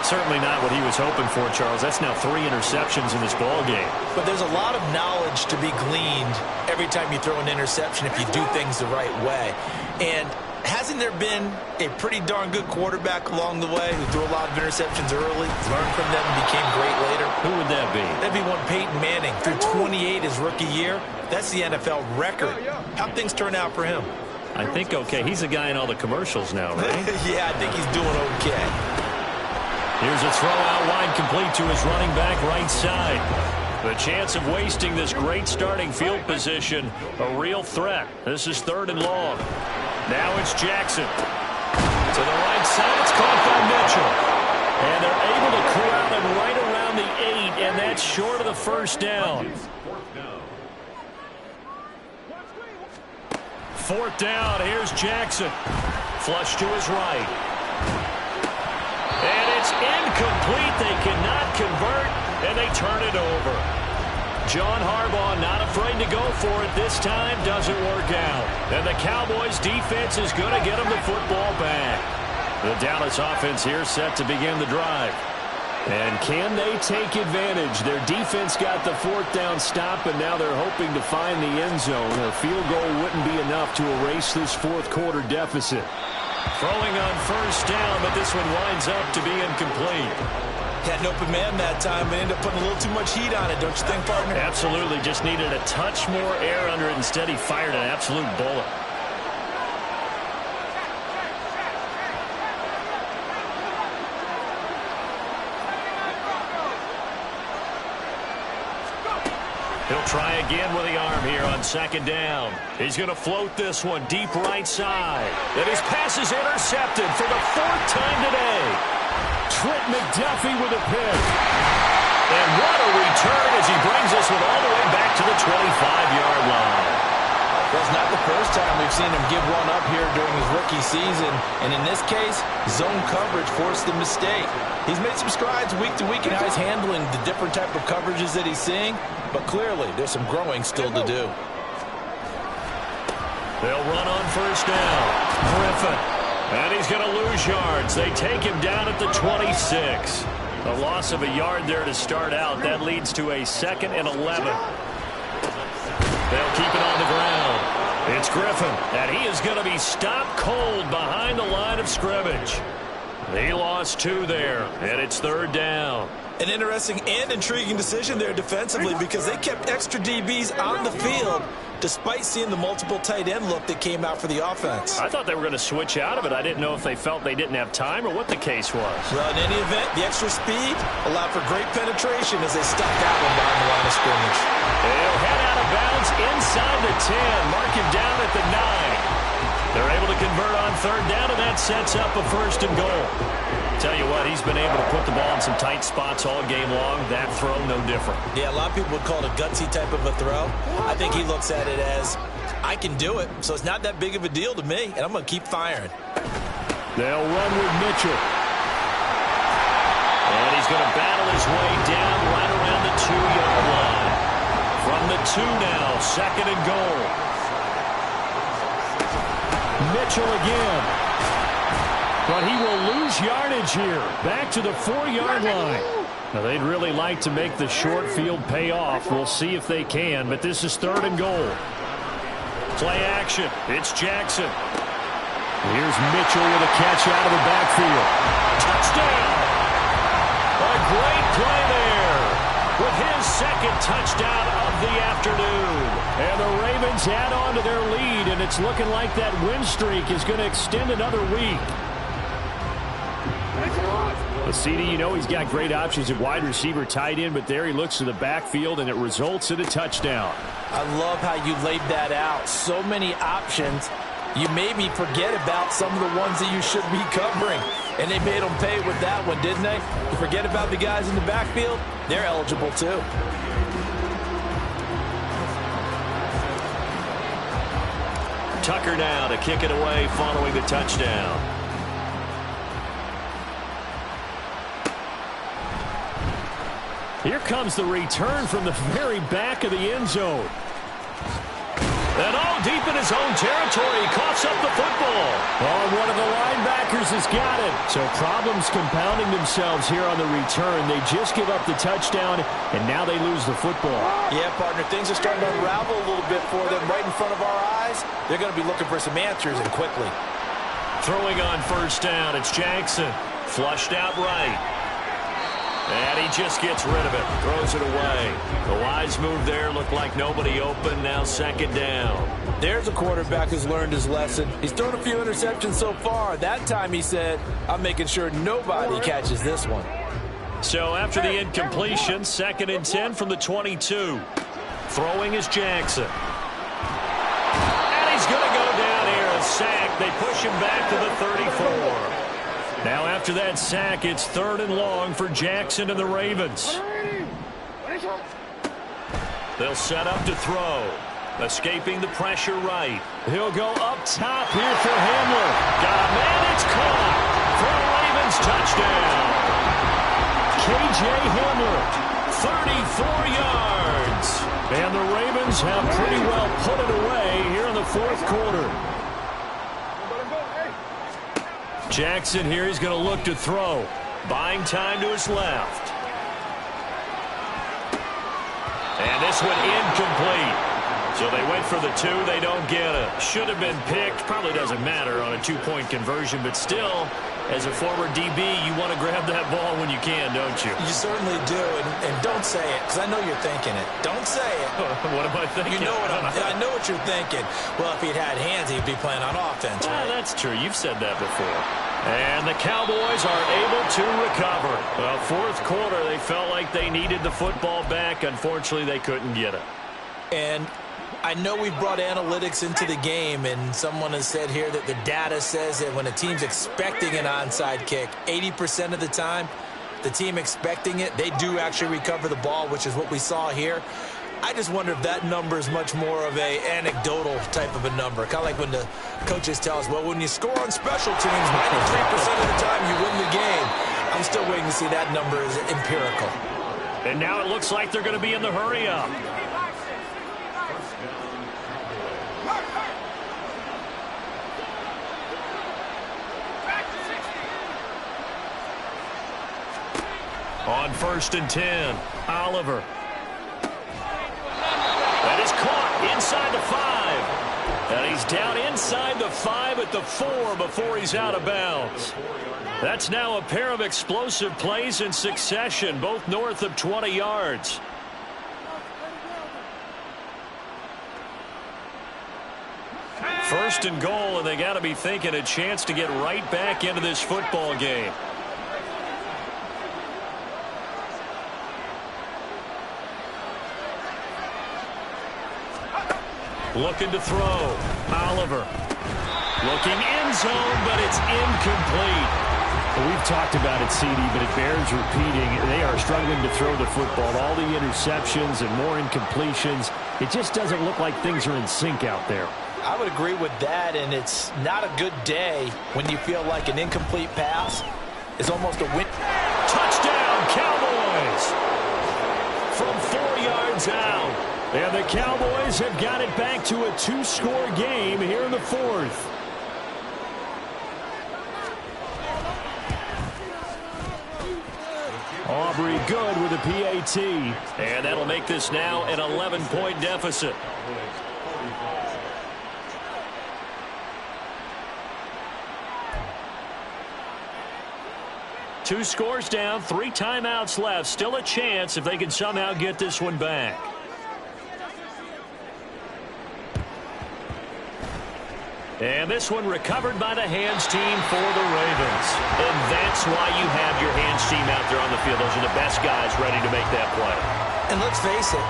Certainly not what he was hoping for, Charles. That's now 3 interceptions in this ball game. But there's a lot of knowledge to be gleaned every time you throw an interception if you do things the right way. And hasn't there been a pretty darn good quarterback along the way who threw a lot of interceptions early, learned from them, and became great later? Who would that be? That'd be one Peyton Manning. Threw 28 his rookie year. That's the NFL record. How'd things turn out for him? I think okay. He's a guy in all the commercials now, right? Yeah, I think he's doing okay. Here's a throw out wide, complete to his running back right side. The chance of wasting this great starting field position, a real threat. This is 3rd and long. Now it's Jackson. To the right side, it's caught by Mitchell. And they're able to corral him right around the 8, and that's short of the first down. 4th down, here's Jackson. Flush to his right. And it's incomplete. They cannot convert, and they turn it over. John Harbaugh not afraid to go for it this time. Doesn't work out. And the Cowboys defense is going to get them the football back. The Dallas offense here set to begin the drive. And can they take advantage? Their defense got the 4th down stop, and now they're hoping to find the end zone. A field goal wouldn't be enough to erase this 4th quarter deficit. Throwing on 1st down, but this one winds up to be incomplete. Had an open man that time and ended up putting a little too much heat on it, don't you think, partner? Absolutely. Just needed a touch more air under it. Instead, he fired an absolute bullet. He'll try again with the arm here on 2nd down. He's going to float this one deep right side. And his pass is intercepted for the 4th time today. Trent McDuffie with a pick. And what a return as he brings this one all the way back to the 25-yard line. Well, it's not the first time we've seen him give one up here during his rookie season. And in this case, zone coverage forced the mistake. He's made some strides week to week in how he's handling the different type of coverages that he's seeing. But clearly, there's some growing still to do. They'll run on 1st down. Griffin. And he's going to lose yards. They take him down at the 26. A loss of a yard there to start out. That leads to a 2nd and 11. They'll keep it on the ground. It's Griffin, and he is going to be stopped cold behind the line of scrimmage. He lost 2 there, and it's 3rd down. An interesting and intriguing decision there defensively because they kept extra DBs on the field despite seeing the multiple tight end look that came out for the offense. I thought they were going to switch out of it. I didn't know if they felt they didn't have time or what the case was. Well, in any event, the extra speed allowed for great penetration as they stuck that one behind the line of scrimmage. They'll head out of bounds inside the 10. Mark him down at the 9. They're able to convert on 3rd down, and that sets up a 1st and goal. Tell you what, he's been able to put the ball in some tight spots all game long. That throw, no different. Yeah, a lot of people would call it a gutsy type of a throw. I think he looks at it as, I can do it, so it's not that big of a deal to me, and I'm going to keep firing. They'll run with Mitchell. And he's going to battle his way down right around the 2-yard line. From the 2 now, 2nd and goal. Mitchell again. But he will lose yardage here. Back to the 4-yard line. Now, they'd really like to make the short field pay off. We'll see if they can, but this is 3rd and goal. Play action. It's Jackson. Here's Mitchell with a catch out of the backfield. Touchdown. A great play there with his 2nd touchdown of the afternoon. And the Ravens add on to their lead, and it's looking like that win streak is going to extend another week. But CD, you know he's got great options at wide receiver, tight end, but there he looks to the backfield, and it results in a touchdown. I love how you laid that out. So many options. You made me forget about some of the ones that you should be covering. And they made them pay with that one, didn't they? You forget about the guys in the backfield? They're eligible too. Tucker now to kick it away following the touchdown. Here comes the return from the very back of the end zone. And all deep in his own territory, he coughs up the football. Oh, one of the linebackers has got it. So problems compounding themselves here on the return. They just give up the touchdown, and now they lose the football. Yeah, partner, things are starting to unravel a little bit for them right in front of our eyes. They're going to be looking for some answers, and quickly. Throwing on 1st down, it's Jackson. Flushed out right. And he just gets rid of it. Throws it away. The wise move there. Looked like nobody open. Now 2nd down. There's a quarterback who's learned his lesson. He's thrown a few interceptions so far. That time he said, I'm making sure nobody catches this one. So after the incompletion, 2nd and 10 from the 22. Throwing is Jackson. And he's going to go down here. A sack. They push him back to the 34. Now after that sack, it's 3rd and long for Jackson and the Ravens. They'll set up to throw. Escaping the pressure right. He'll go up top here for Hamler. Got a man, it's caught. For a Ravens touchdown. K.J. Hamler. 34 yards. And the Ravens have pretty well put it away here in the 4th quarter. Jackson here, he's going to look to throw. Buying time to his left. And this one incomplete. So they went for the 2. They don't get it. Should have been picked. Probably doesn't matter on a 2-point conversion, but still, as a former DB, you want to grab that ball when you can, don't you? You certainly do, and don't say it, because I know you're thinking it. Don't say it. What am I thinking? You know what I know what you're thinking. Well, if he'd had hands, he'd be playing on offense. Well, that's true. You've said that before. And the Cowboys are able to recover. Well, 4th quarter, they felt like they needed the football back. Unfortunately, they couldn't get it. And I know we've brought analytics into the game, and someone has said here that the data says that when a team's expecting an onside kick, 80% of the time, the team expecting it, they do actually recover the ball, which is what we saw here. I just wonder if that number is much more of a anecdotal type of a number. Kind of like when the coaches tell us, well, when you score on special teams, 93% of the time you win the game. I'm still waiting to see that number is empirical. And now it looks like they're going to be in the hurry-up. On 1st and 10, Oliver. That is caught inside the 5. And he's down inside the 5 at the 4 before he's out of bounds. That's now a pair of explosive plays in succession, both north of 20 yards. First and goal, and they got to be thinking a chance to get right back into this football game. Looking to throw. Oliver. Looking end zone, but it's incomplete. Well, we've talked about it, CD, but it bears repeating. They are struggling to throw the football. All the interceptions and more incompletions. It just doesn't look like things are in sync out there. I would agree with that, and it's not a good day when you feel like an incomplete pass is almost a win. Touchdown, Cowboys! From 4 yards out. And the Cowboys have got it back to a 2-score game here in the fourth. Aubrey good with a PAT. And that'll make this now an 11-point deficit. Two scores down, 3 timeouts left. Still a chance if they can somehow get this one back. And this one recovered by the hands team for the Ravens. And that's why you have your hands team out there on the field. Those are the best guys ready to make that play. And let's face it,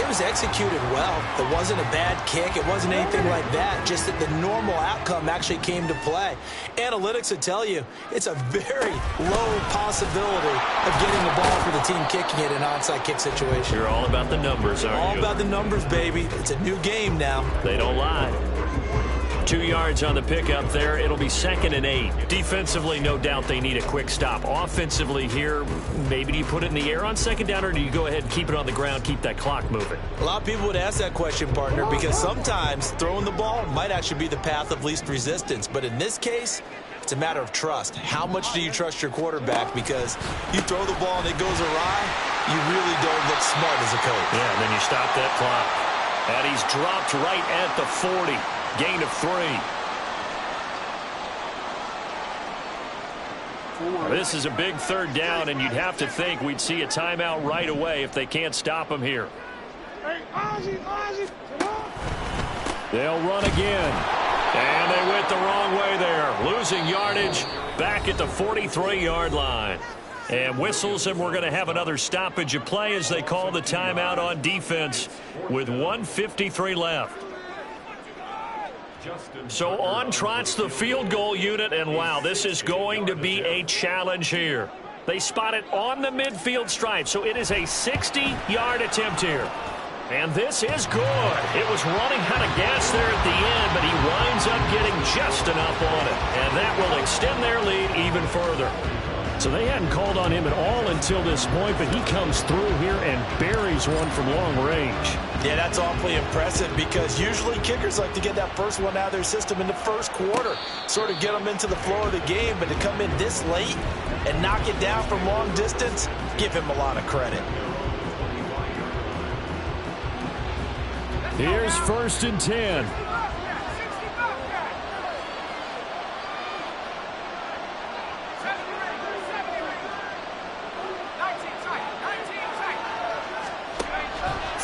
it was executed well. It wasn't a bad kick. It wasn't anything like that. Just that the normal outcome actually came to play. Analytics will tell you it's a very low possibility of getting the ball for the team kicking it in an onside kick situation. You're all about the numbers, aren't you? All about the numbers, baby. It's a new game now. They don't lie. 2 yards on the pickup there. It'll be 2nd and 8. Defensively, no doubt they need a quick stop. Offensively here, maybe do you put it in the air on 2nd down, or do you go ahead and keep it on the ground, keep that clock moving? A lot of people would ask that question, partner, because sometimes throwing the ball might actually be the path of least resistance. But in this case, it's a matter of trust. How much do you trust your quarterback? Because you throw the ball and it goes awry, you really don't look smart as a coach. Yeah, and then you stop that clock. And he's dropped right at the 40. Gain of 3. This is a big 3rd down, and you'd have to think we'd see a timeout right away if they can't stop him here. They'll run again. And they went the wrong way there. Losing yardage back at the 43-yard line. And whistles, and we're going to have another stoppage of play as they call the timeout on defense with 1:53 left. So on trots the field goal unit, and wow, this is going to be a challenge here. They spot it on the midfield stripe, so it is a 60-yard attempt here. And this is good. It was running out of gas there at the end, but he winds up getting just enough on it. And that will extend their lead even further. So they hadn't called on him at all until this point, but he comes through here and buries one from long range. Yeah, that's awfully impressive because usually kickers like to get that first one out of their system in the first quarter, sort of get them into the flow of the game, but to come in this late and knock it down from long distance, give him a lot of credit. Here's 1st and 10.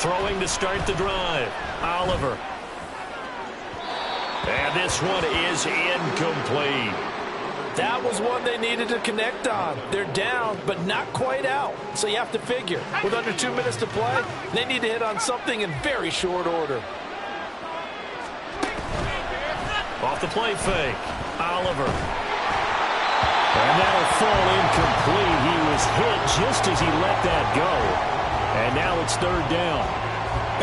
Throwing to start the drive. Oliver. And this one is incomplete. That was one they needed to connect on. They're down, but not quite out. So you have to figure, with under 2 minutes to play, they need to hit on something in very short order. Off the play fake. Oliver. And that'll fall incomplete. He was hit just as he let that go. And now it's 3rd down.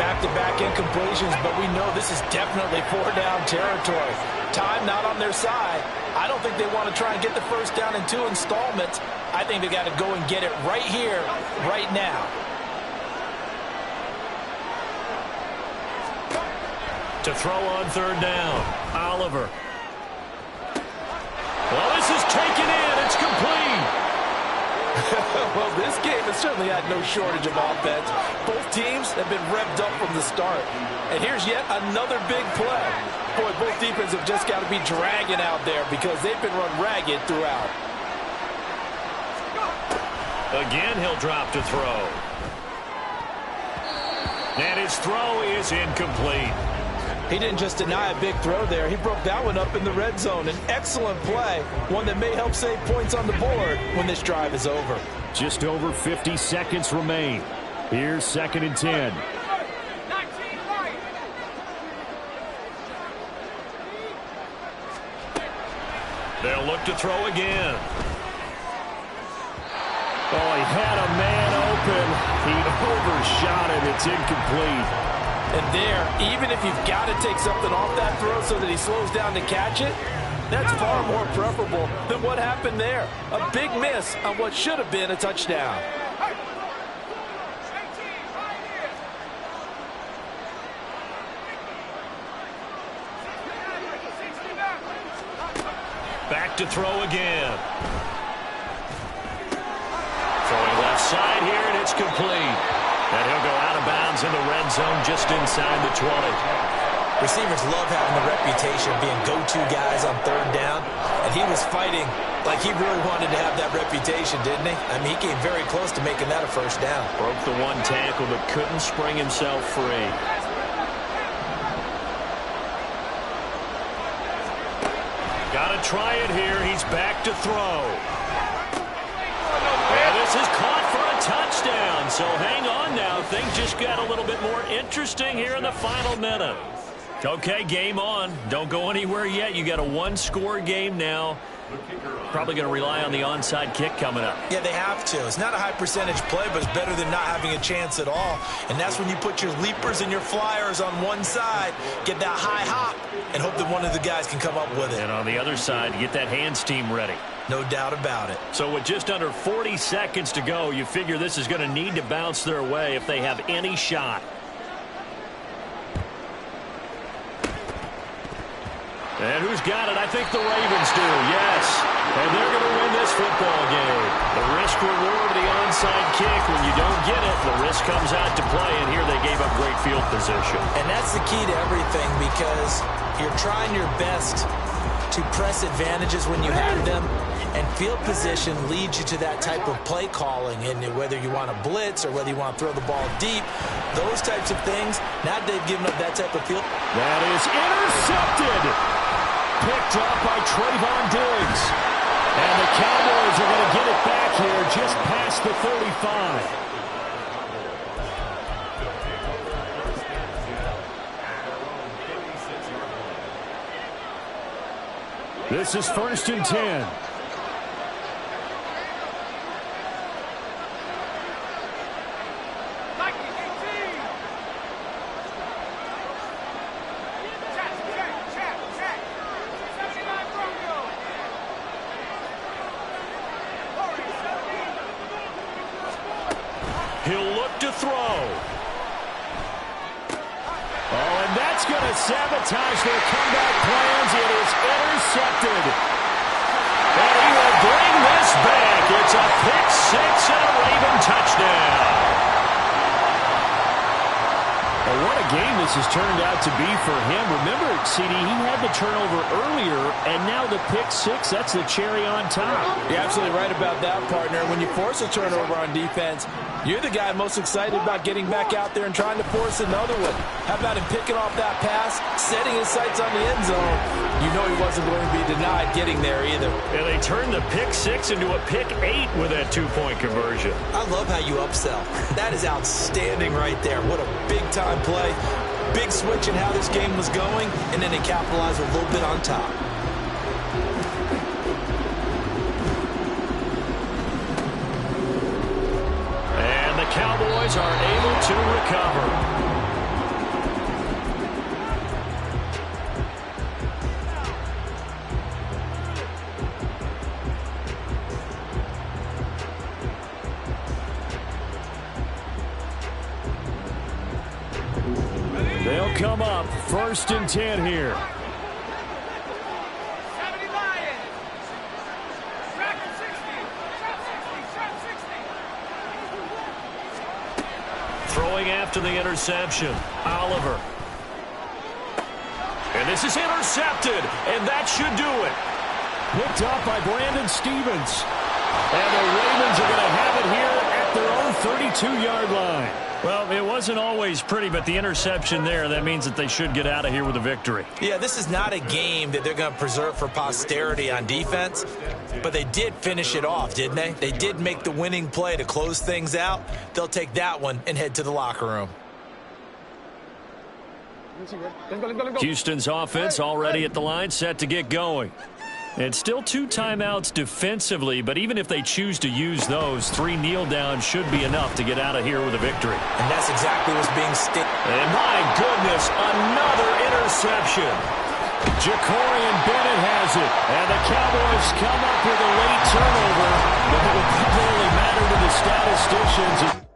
Back-to-back incompletions, but we know this is definitely 4-down territory. Time not on their side. I don't think they want to try and get the 1st down in 2 installments. I think they got to go and get it right here, right now. To throw on 3rd down. Oliver. Well, this is taken in. It's complete. Well, this game has certainly had no shortage of offense. Both teams have been revved up from the start. And here's yet another big play. Boy, both defenses have just got to be dragging out there because they've been run ragged throughout. Again, he'll drop to throw. And his throw is incomplete. He didn't just deny a big throw there. He broke that one up in the red zone. An excellent play, one that may help save points on the board when this drive is over. Just over 50 seconds remain. Here's 2nd and 10. They'll look to throw again. Oh, he had a man open. He overshot it. It's incomplete. And there, even if you've got to take something off that throw so that he slows down to catch it, that's far more preferable than what happened there. A big miss on what should have been a touchdown. Back to throw again. Throwing left side here, and it's complete. And he'll go out of bounds in the red zone just inside the 20. Receivers love having the reputation of being go-to guys on third down, and he was fighting like he really wanted to have that reputation, didn't he? I mean, he came very close to making that a first down. Broke the one tackle, but couldn't spring himself free. Got to try it here. He's back to throw. And this is caught for a touchdown. So hang on now. Things just got a little bit more interesting here in the final minute. Okay, game on. Don't go anywhere yet. You got a one-score game now. Probably going to rely on the onside kick coming up. Yeah, they have to. It's not a high percentage play, but it's better than not having a chance at all. And that's when you put your leapers and your flyers on one side, get that high hop, and hope that one of the guys can come up with it. And on the other side, get that hands team ready. No doubt about it. So with just under 40 seconds to go, you figure this is going to need to bounce their way if they have any shot. And who's got it? I think the Ravens do, yes. And they're going to win this football game. The risk-reward of the onside kick. When you don't get it, the risk comes out to play, and here they gave up great field position. And that's the key to everything, because you're trying your best to press advantages when you have them, and field position leads you to that type of play calling. And whether you want to blitz or whether you want to throw the ball deep, those types of things, now they've given up that type of field. That is intercepted. Picked up by Trayvon Diggs. And the Cowboys are going to get it back here just past the 35. This is 1st and 10. He'll look to throw. Oh, and that's going to sabotage their comeback plans. It is intercepted. And he will bring this back. It's a pick six and a Raven touchdown. Well, what a game this has turned out to be for him. Remember, CD, he had the turnover earlier, and now the pick six, that's the cherry on top. You're absolutely right about that, partner. When you force a turnover on defense, you're the guy most excited about getting back out there and trying to force another one. How about him picking off that pass, setting his sights on the end zone? You know he wasn't going to be denied getting there either. And they turned the pick six into a pick 8 with that two-point conversion. I love how you upsell. That is outstanding right there. What a big-time play. Big switch in how this game was going, and then they capitalized a little bit on top. And the Cowboys are able to recover. They'll come up 1st and 10 here. Throwing after the interception, Oliver. And this is intercepted, and that should do it. Picked up by Brandon Stevens. And the Ravens are going to have it here at their own 32-yard line. Well, it wasn't always pretty, but the interception there, that means that they should get out of here with a victory. Yeah, this is not a game that they're going to preserve for posterity on defense, but they did finish it off, didn't they? They did make the winning play to close things out. They'll take that one and head to the locker room. Houston's offense already at the line, set to get going. And still 2 timeouts defensively, but even if they choose to use those, 3 kneel downs should be enough to get out of here with a victory. And that's exactly what's being stated. And my goodness, another interception. Ja'Cory Bennett has it. And the Cowboys come up with a late turnover, but it will probably matter to the statisticians.